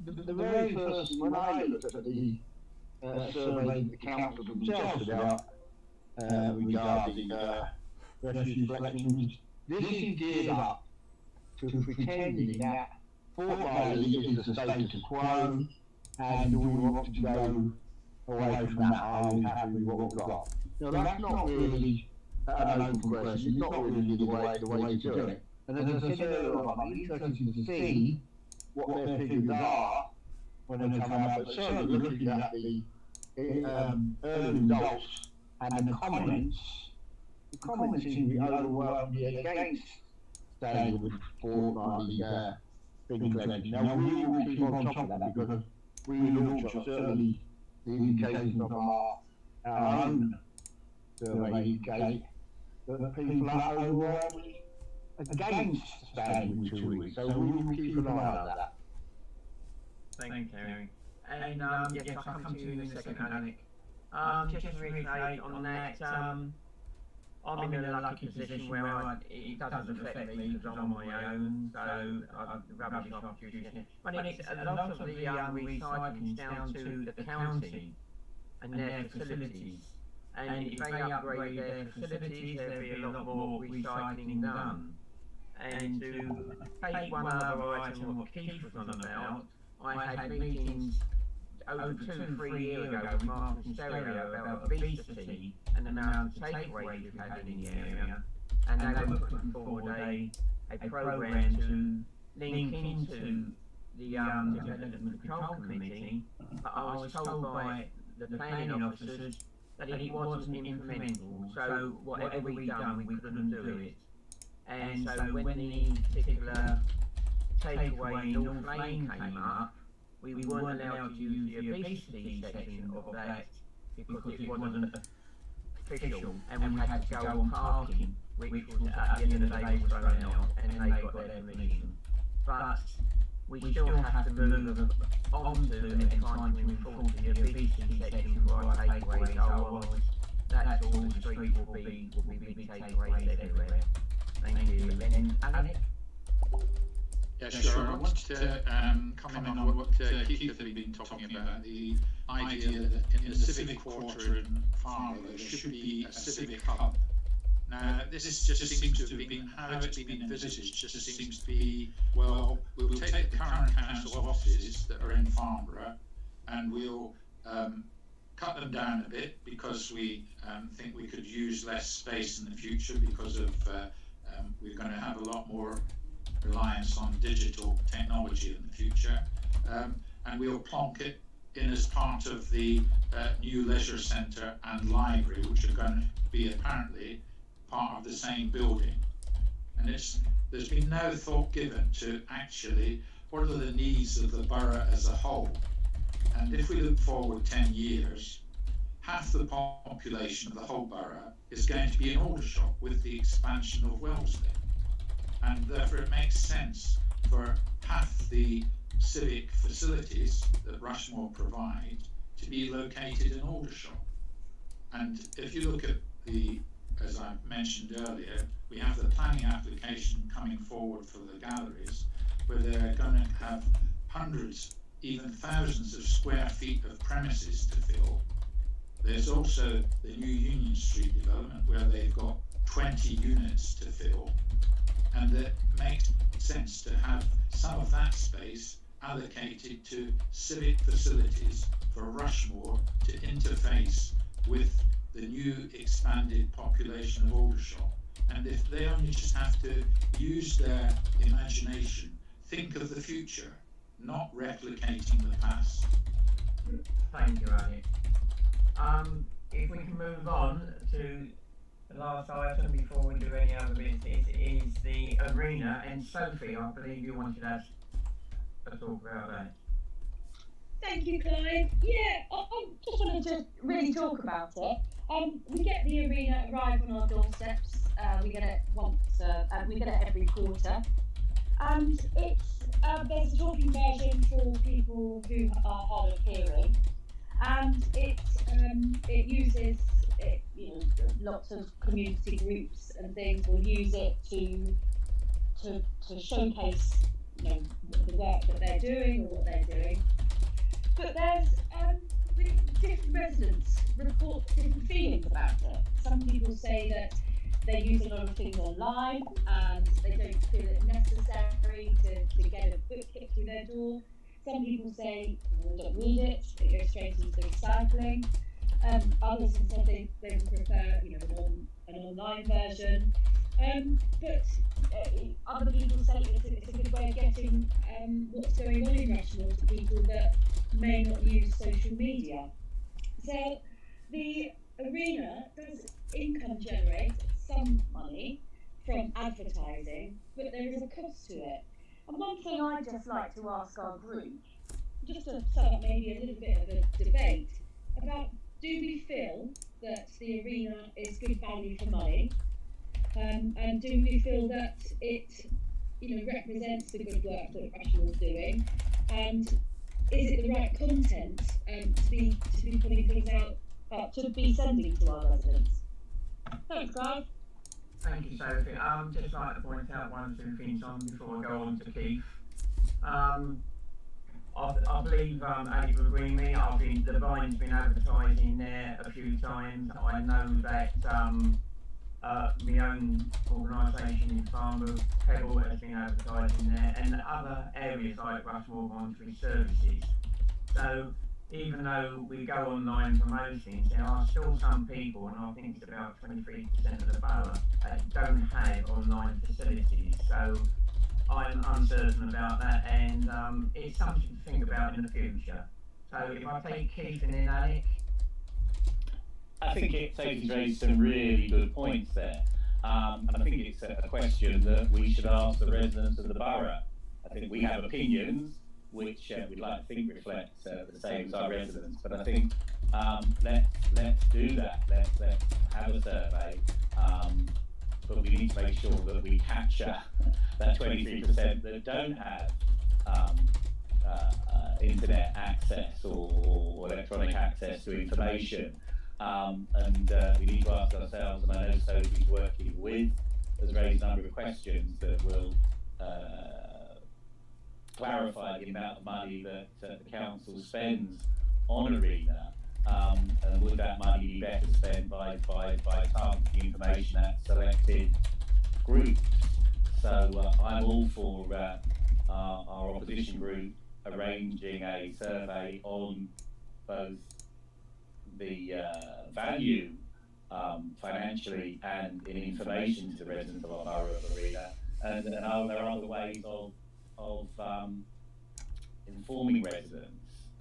S2: the very first, when I looked at the survey the council themselves about regarding refuse collections, this is geared up to pretending that fortnightly is the status quo, and we want to go away from that. Are we happy with what we've got? Now that's not really an open question. It's not really the way to do it. And as I said earlier on, I'm interested to see what their figures are when they come out. But certainly looking at the early results and the comments seem to be overwhelmingly against staying with fortnightly bin collection. Now we will keep on top of that because we launch certainly the indications from our own survey indicate that people are overwhelmingly against staying with 2 weeks. So we will keep an eye on that.
S1: Thank you, Terry. And yes, I'll come to you in a second, Alec. Just to reiterate on that, I'm in a lucky position where it doesn't affect me because I'm on my own, so I'm rubbish off tuition. But a lot of the recycling is down to the county and their facilities. And if they upgrade their facilities, there'll be a lot more recycling done. And to take one other item of what Keith was on about, I had meetings over 2-3 years ago with Marcus and Stereo about obesity and the amount of takeaways we've had in the area, and they were putting forward a programme to link into the Development Control Committee, but I was told by the planning officers that it wasn't implementable, so whatever we done, we couldn't do it. And so when the particular takeaway North Lane came up, we weren't allowed to use the obesity section of that because it wasn't official, and we had to go on parking, which was at the end of the day was thrown out, and they got their permission. But we still have to move on to and try to enforce the obesity section for our takeaways, otherwise that's all the street will be big takeaways everywhere. Thank you. And Alec?
S7: Yeah, sure. I want to comment on what Keith has been talking about, the idea that in the civic quarter in Farnborough there should be a civic hub. Now, this just seems to have been, how it's been envisaged, just seems to be, well, we'll take the current council offices that are in Farnborough and we'll cut them down a bit because we think we could use less space in the future because of we're going to have a lot more reliance on digital technology in the future, and we'll plonk it in as part of the new leisure centre and library, which are going to be apparently part of the same building. And there's been no thought given to actually what are the needs of the borough as a whole. And if we look forward 10 years, half the population of the whole borough is going to be in Aldershot with the expansion of Wellesley. And therefore it makes sense for half the civic facilities that Rushmoor provide to be located in Aldershot. And if you look at as I mentioned earlier, we have the planning application coming forward for the galleries, where they're going to have hundreds, even thousands of square feet of premises to fill. There's also the new Union Street development where they've got 20 units to fill, and it makes sense to have some of that space allocated to civic facilities for Rushmoor to interface with the new expanded population of Aldershot. And if they only just have to use their imagination, think of the future, not replicating the past.
S1: Thank you, Alex. If we can move on to the last item before we do any other business, is the arena. And Sophie, I believe you wanted us to talk about that.
S3: Thank you, Clive. Yeah, I just wanted to really talk about it. We get the arena arrive on our doorsteps. We get it we get it every quarter, and it's there's a talking version for people who are hard of hearing, and it uses lots of community groups and things will use it to showcase the work that they're doing or what they're doing. But there's different residents report different feelings about it. Some people say that they use a lot of things online and they don't feel it necessary to get a book hit through their door. Some people say they don't read it, it goes straight into the recycling. Others have said they would prefer an online version. But other people say it's a good way of getting what's going on in Rushmoor to people that may not use social media. So the arena does income generate some money from advertising, but there is a cost to it. And one thing I'd just like to ask our group, just to set up maybe a little bit of a debate about, do we feel that the arena is good value for money? And do we feel that it represents the good work that Rushmoor is doing? And is it the right content to be putting things out, to be sending to our residents? Thanks, guys.
S1: Thank you, Sophie. Just like to point out one or two things before I go on to Keith. I believe Ali will agree with me. I think the Vine's been advertising there a few times. I know that my own organisation in Farnborough, Dibble, has been advertising there, and other areas like Rushmoor Voluntary Services. So even though we go online for most things, there are still some people, and I think it's about 23% of the borough, that don't have online facilities. So I'm uncertain about that, and it's something to think about in the future. So if I take Keith and then Alec.
S4: I think Sophie's raised some really good points there, and I think it's a question that we should ask the residents of the borough. I think we have opinions which we'd like to think reflect the same as our residents, but I think let's do that. Let's have a survey, but we need to make sure that we capture that 23% that don't have internet access or electronic access to information. And we need to ask ourselves, and I know Sophie's working with, has raised a number of questions that will clarify the amount of money that the council spends on arena, and would that money be better spent by targeting information at selected groups. So I'm all for our opposition group arranging a survey on both the value financially and in information to the residents of our borough of arena, and there are other ways of informing residents.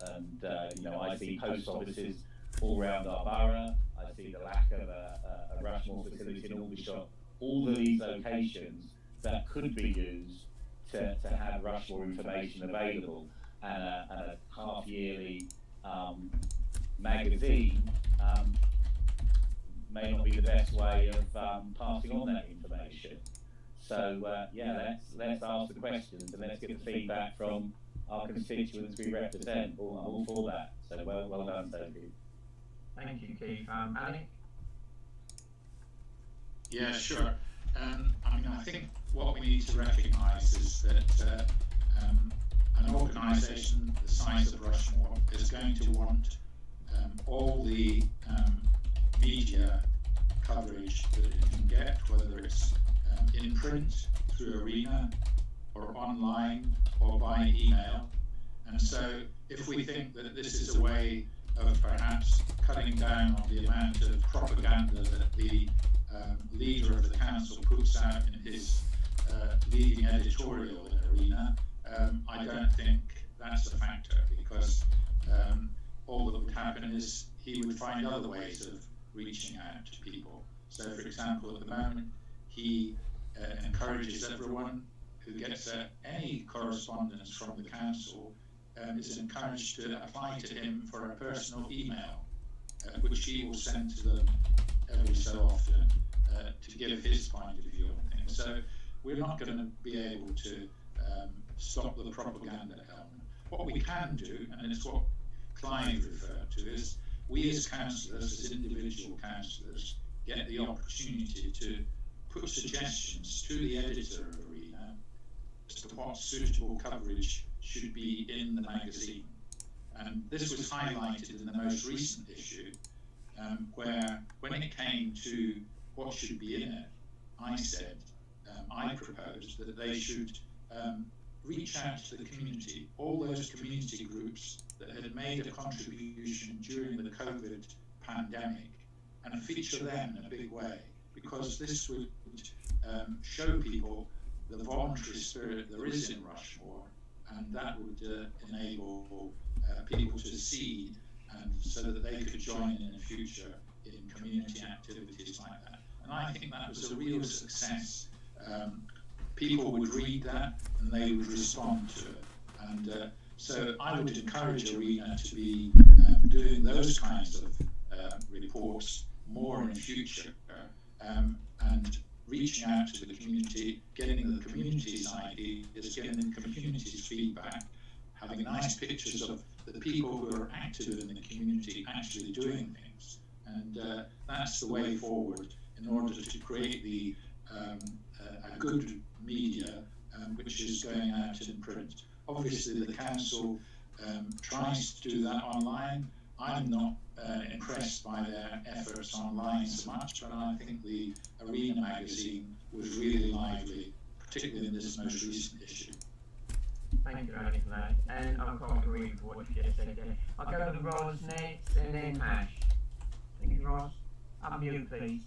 S4: And I see post offices all around our borough. I see the lack of a Rushmoor facility in Aldershot. All of these locations that could be used to have Rushmoor information available, and a half-yearly magazine may not be the best way of passing on that information. So yeah, let's ask the questions and let's get the feedback from our constituents we represent. I'm all for that. So well done, Sophie.
S1: Thank you, Keith. Alec?
S7: Yeah, sure. I mean, I think what we need to recognise is that an organisation the size of Rushmoor is going to want all the media coverage that it can get, whether it's in print through Arena or online or by email. And so if we think that this is a way of perhaps cutting down on the amount of propaganda that the leader of the council puts out in his leading editorial in Arena, I don't think that's a factor, because all that would happen is he would find other ways of reaching out to people. So, for example, at the moment, he encourages everyone who gets any correspondence from the council is encouraged to apply to him for a personal email, which he will send to them every so often to give his point of view on things. So we're not going to be able to stop the propaganda element. What we can do, and it's what Clive referred to, is we as councillors, as individual councillors, get the opportunity to put suggestions to the editor of Arena as to what suitable coverage should be in the magazine. And this was highlighted in the most recent issue, where when it came to what should be in it, I said, I proposed that they should reach out to the community, all those community groups that had made a contribution during the COVID pandemic, and feature them in a big way, because this would show people the voluntary spirit there is in Rushmoor, and that would enable people to see, and so that they could join in the future in community activities like that. And I think that was a real success. People would read that and they would respond to it. And so I would encourage Arena to be doing those kinds of reports more in the future, and reaching out to the community, getting the community's ideas, getting the community's feedback, having nice pictures of the people who are active in the community actually doing things. And that's the way forward in order to create the a good media which is going out in print. Obviously the council tries to do that online. I'm not impressed by their efforts online so much, but I think the Arena magazine was really lively, particularly in this most recent issue.
S1: Thank you, Alec, for that. And I quite agree with what you just said there. I'll go to Roz next, and then Ash. Thank you, Roz. Unmute, please.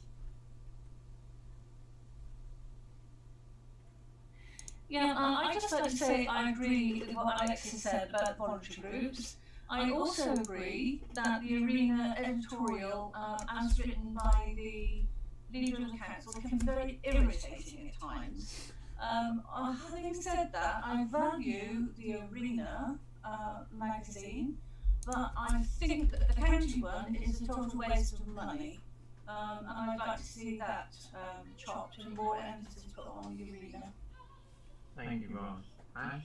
S10: Yeah, I'd just like to say I agree with what Alexis said about voluntary groups. I also agree that the Arena editorial, as written by the leader of the council, can be very irritating at times. Having said that, I value the Arena magazine, but I think that the county one is a total waste of money. And I'd like to see that chopped and more emphasis put on the Arena.
S1: Thank you, Ross. Ash?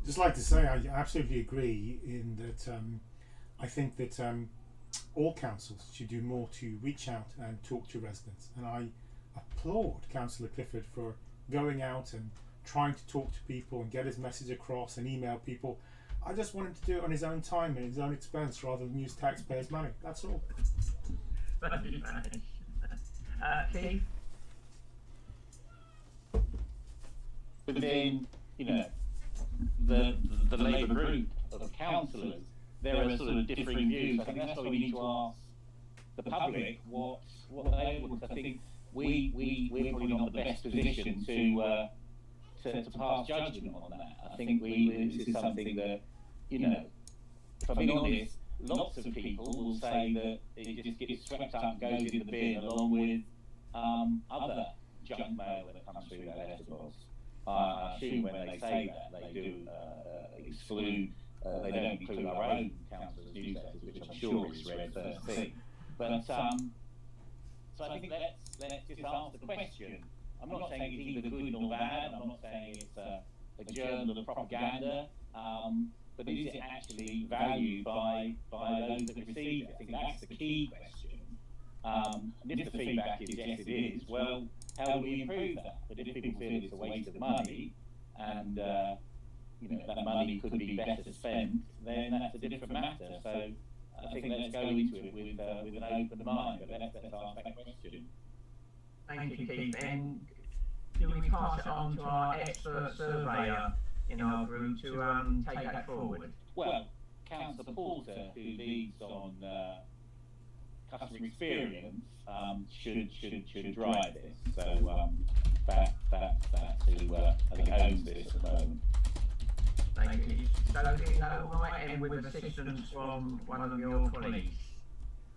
S6: Just like to say, I absolutely agree in that I think that all councils should do more to reach out and talk to residents. And I applaud Councillor Clifford for going out and trying to talk to people and get his message across and email people. I just want him to do it on his own time and his own expense rather than use taxpayers' money. That's all.
S1: Thank you, Ash. Keith?
S4: Within, the Labour group of councillors, there are sort of differing views. I think that's why we need to ask the public what they want. I think we're probably not the best position to pass judgment on that. I think this is something that, if I'm being honest, lots of people will say that it just gets swept up and goes in the bin along with other junk mail that comes through their letterbox. I assume when they say that, they do exclude, they don't include our own councillors' newsletters, which I'm sure is read first thing. But So I think let's just answer the question. I'm not saying it's either good nor bad. I'm not saying it's a journal of propaganda. But is it actually valued by those that receive it? I think that's the key question. And if the feedback is yes, it is, well, how do we improve that? But if people feel it's a waste of money, and that money could be better spent, then that's a different matter. So I think let's go into it with an open mind. But let's ask that question.
S1: Thank you, Keith. And do we pass it on to our expert surveyor in our group to take that forward?
S4: Well, Councillor Porter, who leads on customer experience, should drive this. So that's who I think owns this at the moment.
S1: Thank you. So is that all right, and with assistance from one of your colleagues?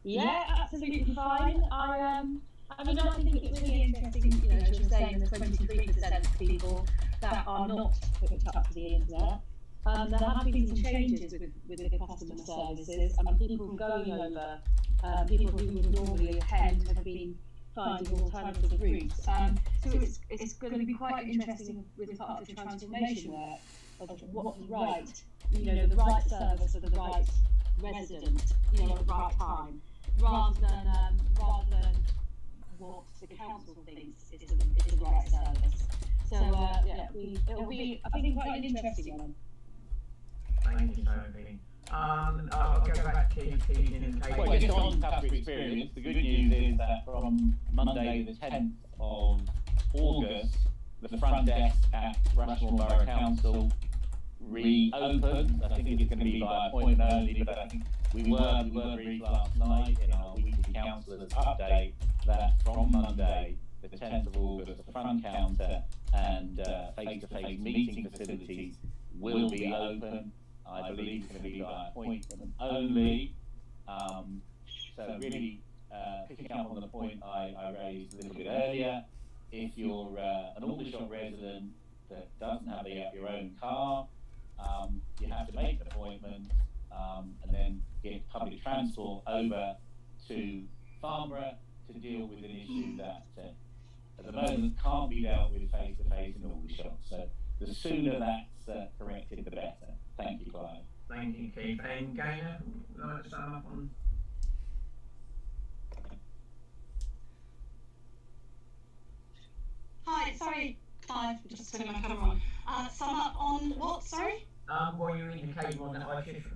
S3: Yeah, absolutely fine. I think it's really interesting, as you're saying, the 23% of people that are not hooked up to the internet. There have been some changes with the customer services, and people going over, people who would normally attend have been finding alternative routes. So it's going to be quite interesting with part of the transformation work of what's right, the right service for the right resident, at the right time, rather than what the council thinks is the right service. So it'll be, I think, quite an interesting one.
S1: Thank you, Sophie. I'll go back to Keith in case.
S4: Well, just on customer experience, the good news is that from Monday the 10th of August, the front desk at Rushmoor Borough Council reopened. I think it's going to be by appointment only, but I think we were briefed last night in our weekly councillors update that from Monday the 10th of August, the front counter and face-to-face meeting facilities will be open. I believe it's going to be by appointment only. So really, picking up on the point I raised a little bit earlier, if you're an Aldershot resident that doesn't have your own car, you have to make an appointment and then get public transport over to Farnborough to deal with an issue that at the moment can't be dealt with face-to-face in Aldershot. So the sooner that's corrected, the better. Thank you, Clive.
S1: Thank you, Keith. And Gaynor, would you like to sum up on?
S5: Hi, sorry, Clive, just turning my camera on. Sum up on what, sorry?
S1: Well, you indicated on that I just,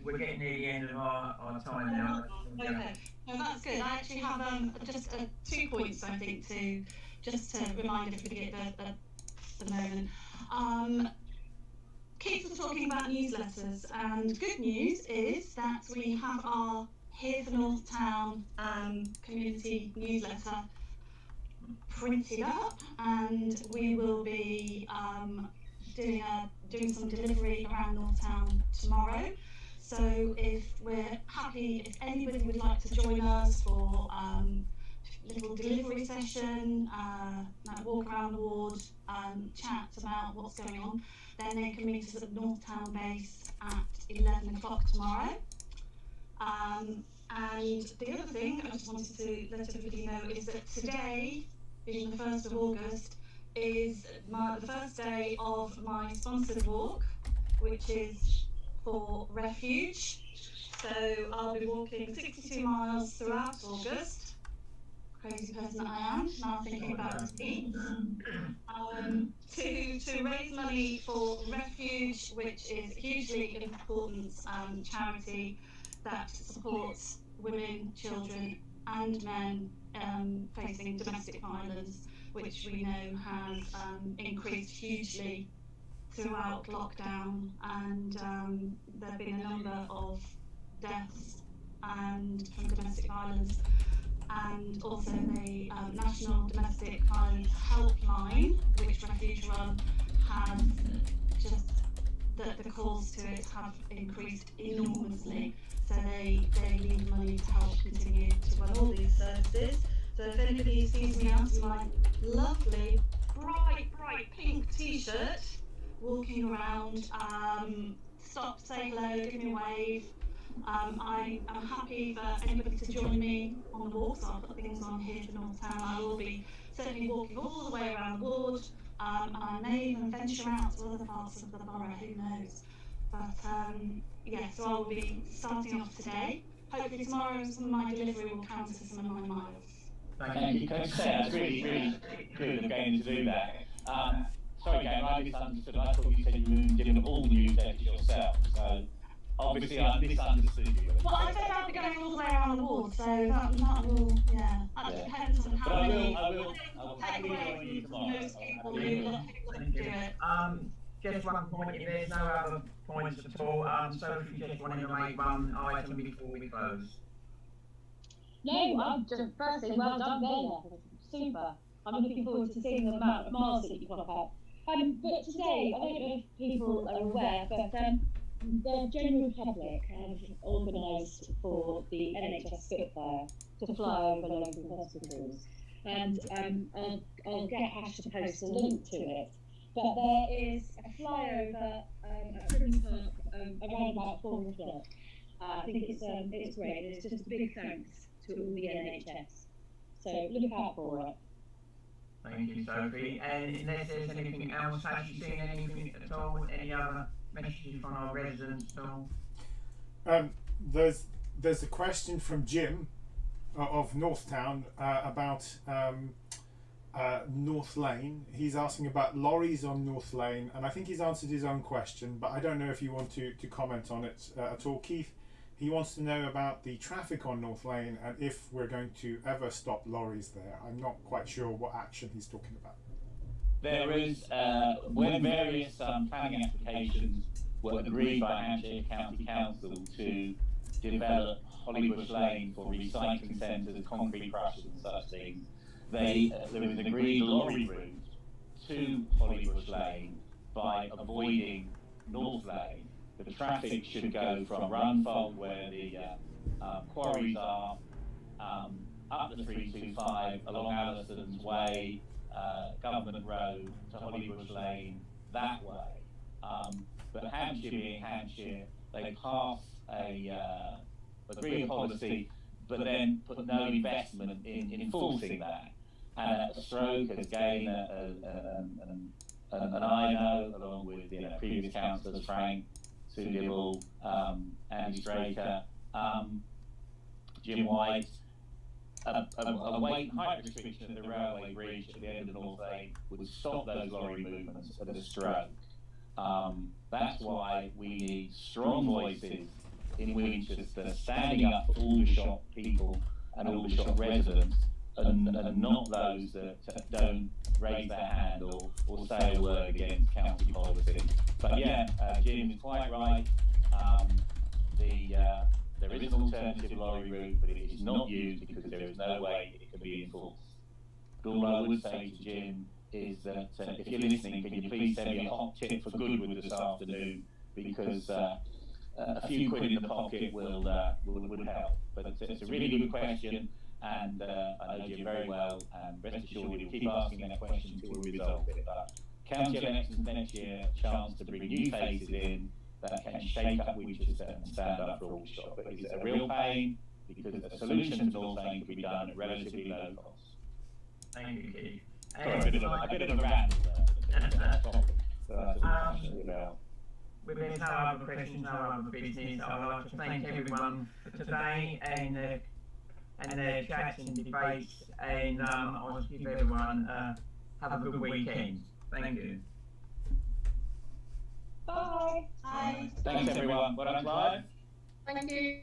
S1: we're getting near the end of our time now.
S5: Okay, no, that's good. I actually have just 2 points, I think, to remind everybody at the moment. Keith was talking about newsletters, and good news is that we have our Here for North Town community newsletter printed up, and we will be doing some delivery around North Town tomorrow. So if anybody would like to join us for little delivery session, like walk around the ward, chat about what's going on, then they can meet us at North Town base at 11 o'clock tomorrow. And the other thing I just wanted to let everybody know is that today, being the 1st of August, is the first day of my sponsored walk, which is for refuge. So I'll be walking 62 miles throughout August. Crazy person that I am, now thinking about this eat. To raise money for refuge, which is a hugely important charity that supports women, children and men facing domestic violence, which we know has increased hugely throughout lockdown, and there have been a number of deaths from domestic violence. And also the National Domestic Violence Helpline, which Refuge Run has the calls to it have increased enormously. So they need money to help continue to run all these services. So if anybody sees me out in my lovely, bright pink t-shirt, walking around, stop, say hello, give me a wave. I am happy for anybody to join me on the walks. I'll put things on here for North Town. I will be certainly walking all the way around the ward. I may even venture out to other parts of the borough, who knows. But yeah, so I will be starting off today. Hopefully tomorrow some of my delivery will count as some of my miles.
S4: Thank you. Can I say that's really, really good of Gaynor to do that. Sorry, Gaynor, I misunderstood. I thought you said you were doing all the newsletters yourself. So obviously I misunderstood you.
S5: Well, I said I'd be going all the way around the ward, so that will, yeah, that depends on how many.
S4: I will happily join you tomorrow.
S5: Most people who do it.
S1: Just one point, if there's no other points at all, Sophie just wanted to make one item before we close.
S3: No, I'm just firstly, well done, Gaynor. Super. I'm looking forward to seeing the amount of miles that you clock out. But today, I don't know if people are aware, but the general public have organised for the NHS Spitfire to fly over local hospitals, and I'll get Ash to post a link to it. But there is a flyover at Bridgeman Park around about 4 o'clock. I think it's great. It's just a big thanks to all the NHS. So look out for it.
S1: Thank you, Sophie. And unless there's anything else, have you seen anything at all? Any other messages from our residents at all?
S6: There's a question from Jim of Northtown about North Lane. He's asking about lorries on North Lane, and I think he's answered his own question, but I don't know if you want to comment on it at all. Keith, he wants to know about the traffic on North Lane and if we're going to ever stop lorries there. I'm not quite sure what action he's talking about.
S4: There is, when various planning applications were agreed by Hampshire County Council to develop Hollybush Lane for recycling centres, concrete crushers and such things, there was an agreed lorry route to Hollybush Lane by avoiding North Lane. The traffic should go from Runfold, where the quarries are, up the 325 along Allison's Way, Government Road to Hollybush Lane that way. But Hampshire being Hampshire, they pass agree a policy, but then put no investment in enforcing that. And a stroke, as Gaynor and I know, along with previous councillors, Frank, Sue Dibble, Andy Straker, Jim White, a weight and height restriction at the railway bridge at the end of the North Lane would stop those lorry movements at a stroke. That's why we need strong voices in Winchester standing up for Aldershot people and Aldershot residents, and not those that don't raise their hand or say a word against county policy. But yeah, Jim is quite right. There is an alternative lorry route, but it is not used because there is no way it can be enforced. But all I would say to Jim is that if you're listening, can you please send me a hot tip for Goodwood this afternoon, because a few quid in the pocket would help. But it's a really good question, and I know Jim very well, and rest assured we'll keep asking that question until we resolve it. But county elections next year, a chance to bring new faces in that can shake up Winchester and stand up for Aldershot. But it's a real pain, because a solution to North Lane can be done at relatively low cost.
S1: Thank you, Keith.
S4: Sorry, a bit of a rant there.
S1: With no other questions, no other business, I would like to thank everyone for today and their chats and debates, and I want to give everyone have a good weekend. Thank you.
S3: Bye.
S5: Bye.
S4: Thanks everyone. Well done, Clive.
S9: Thank you.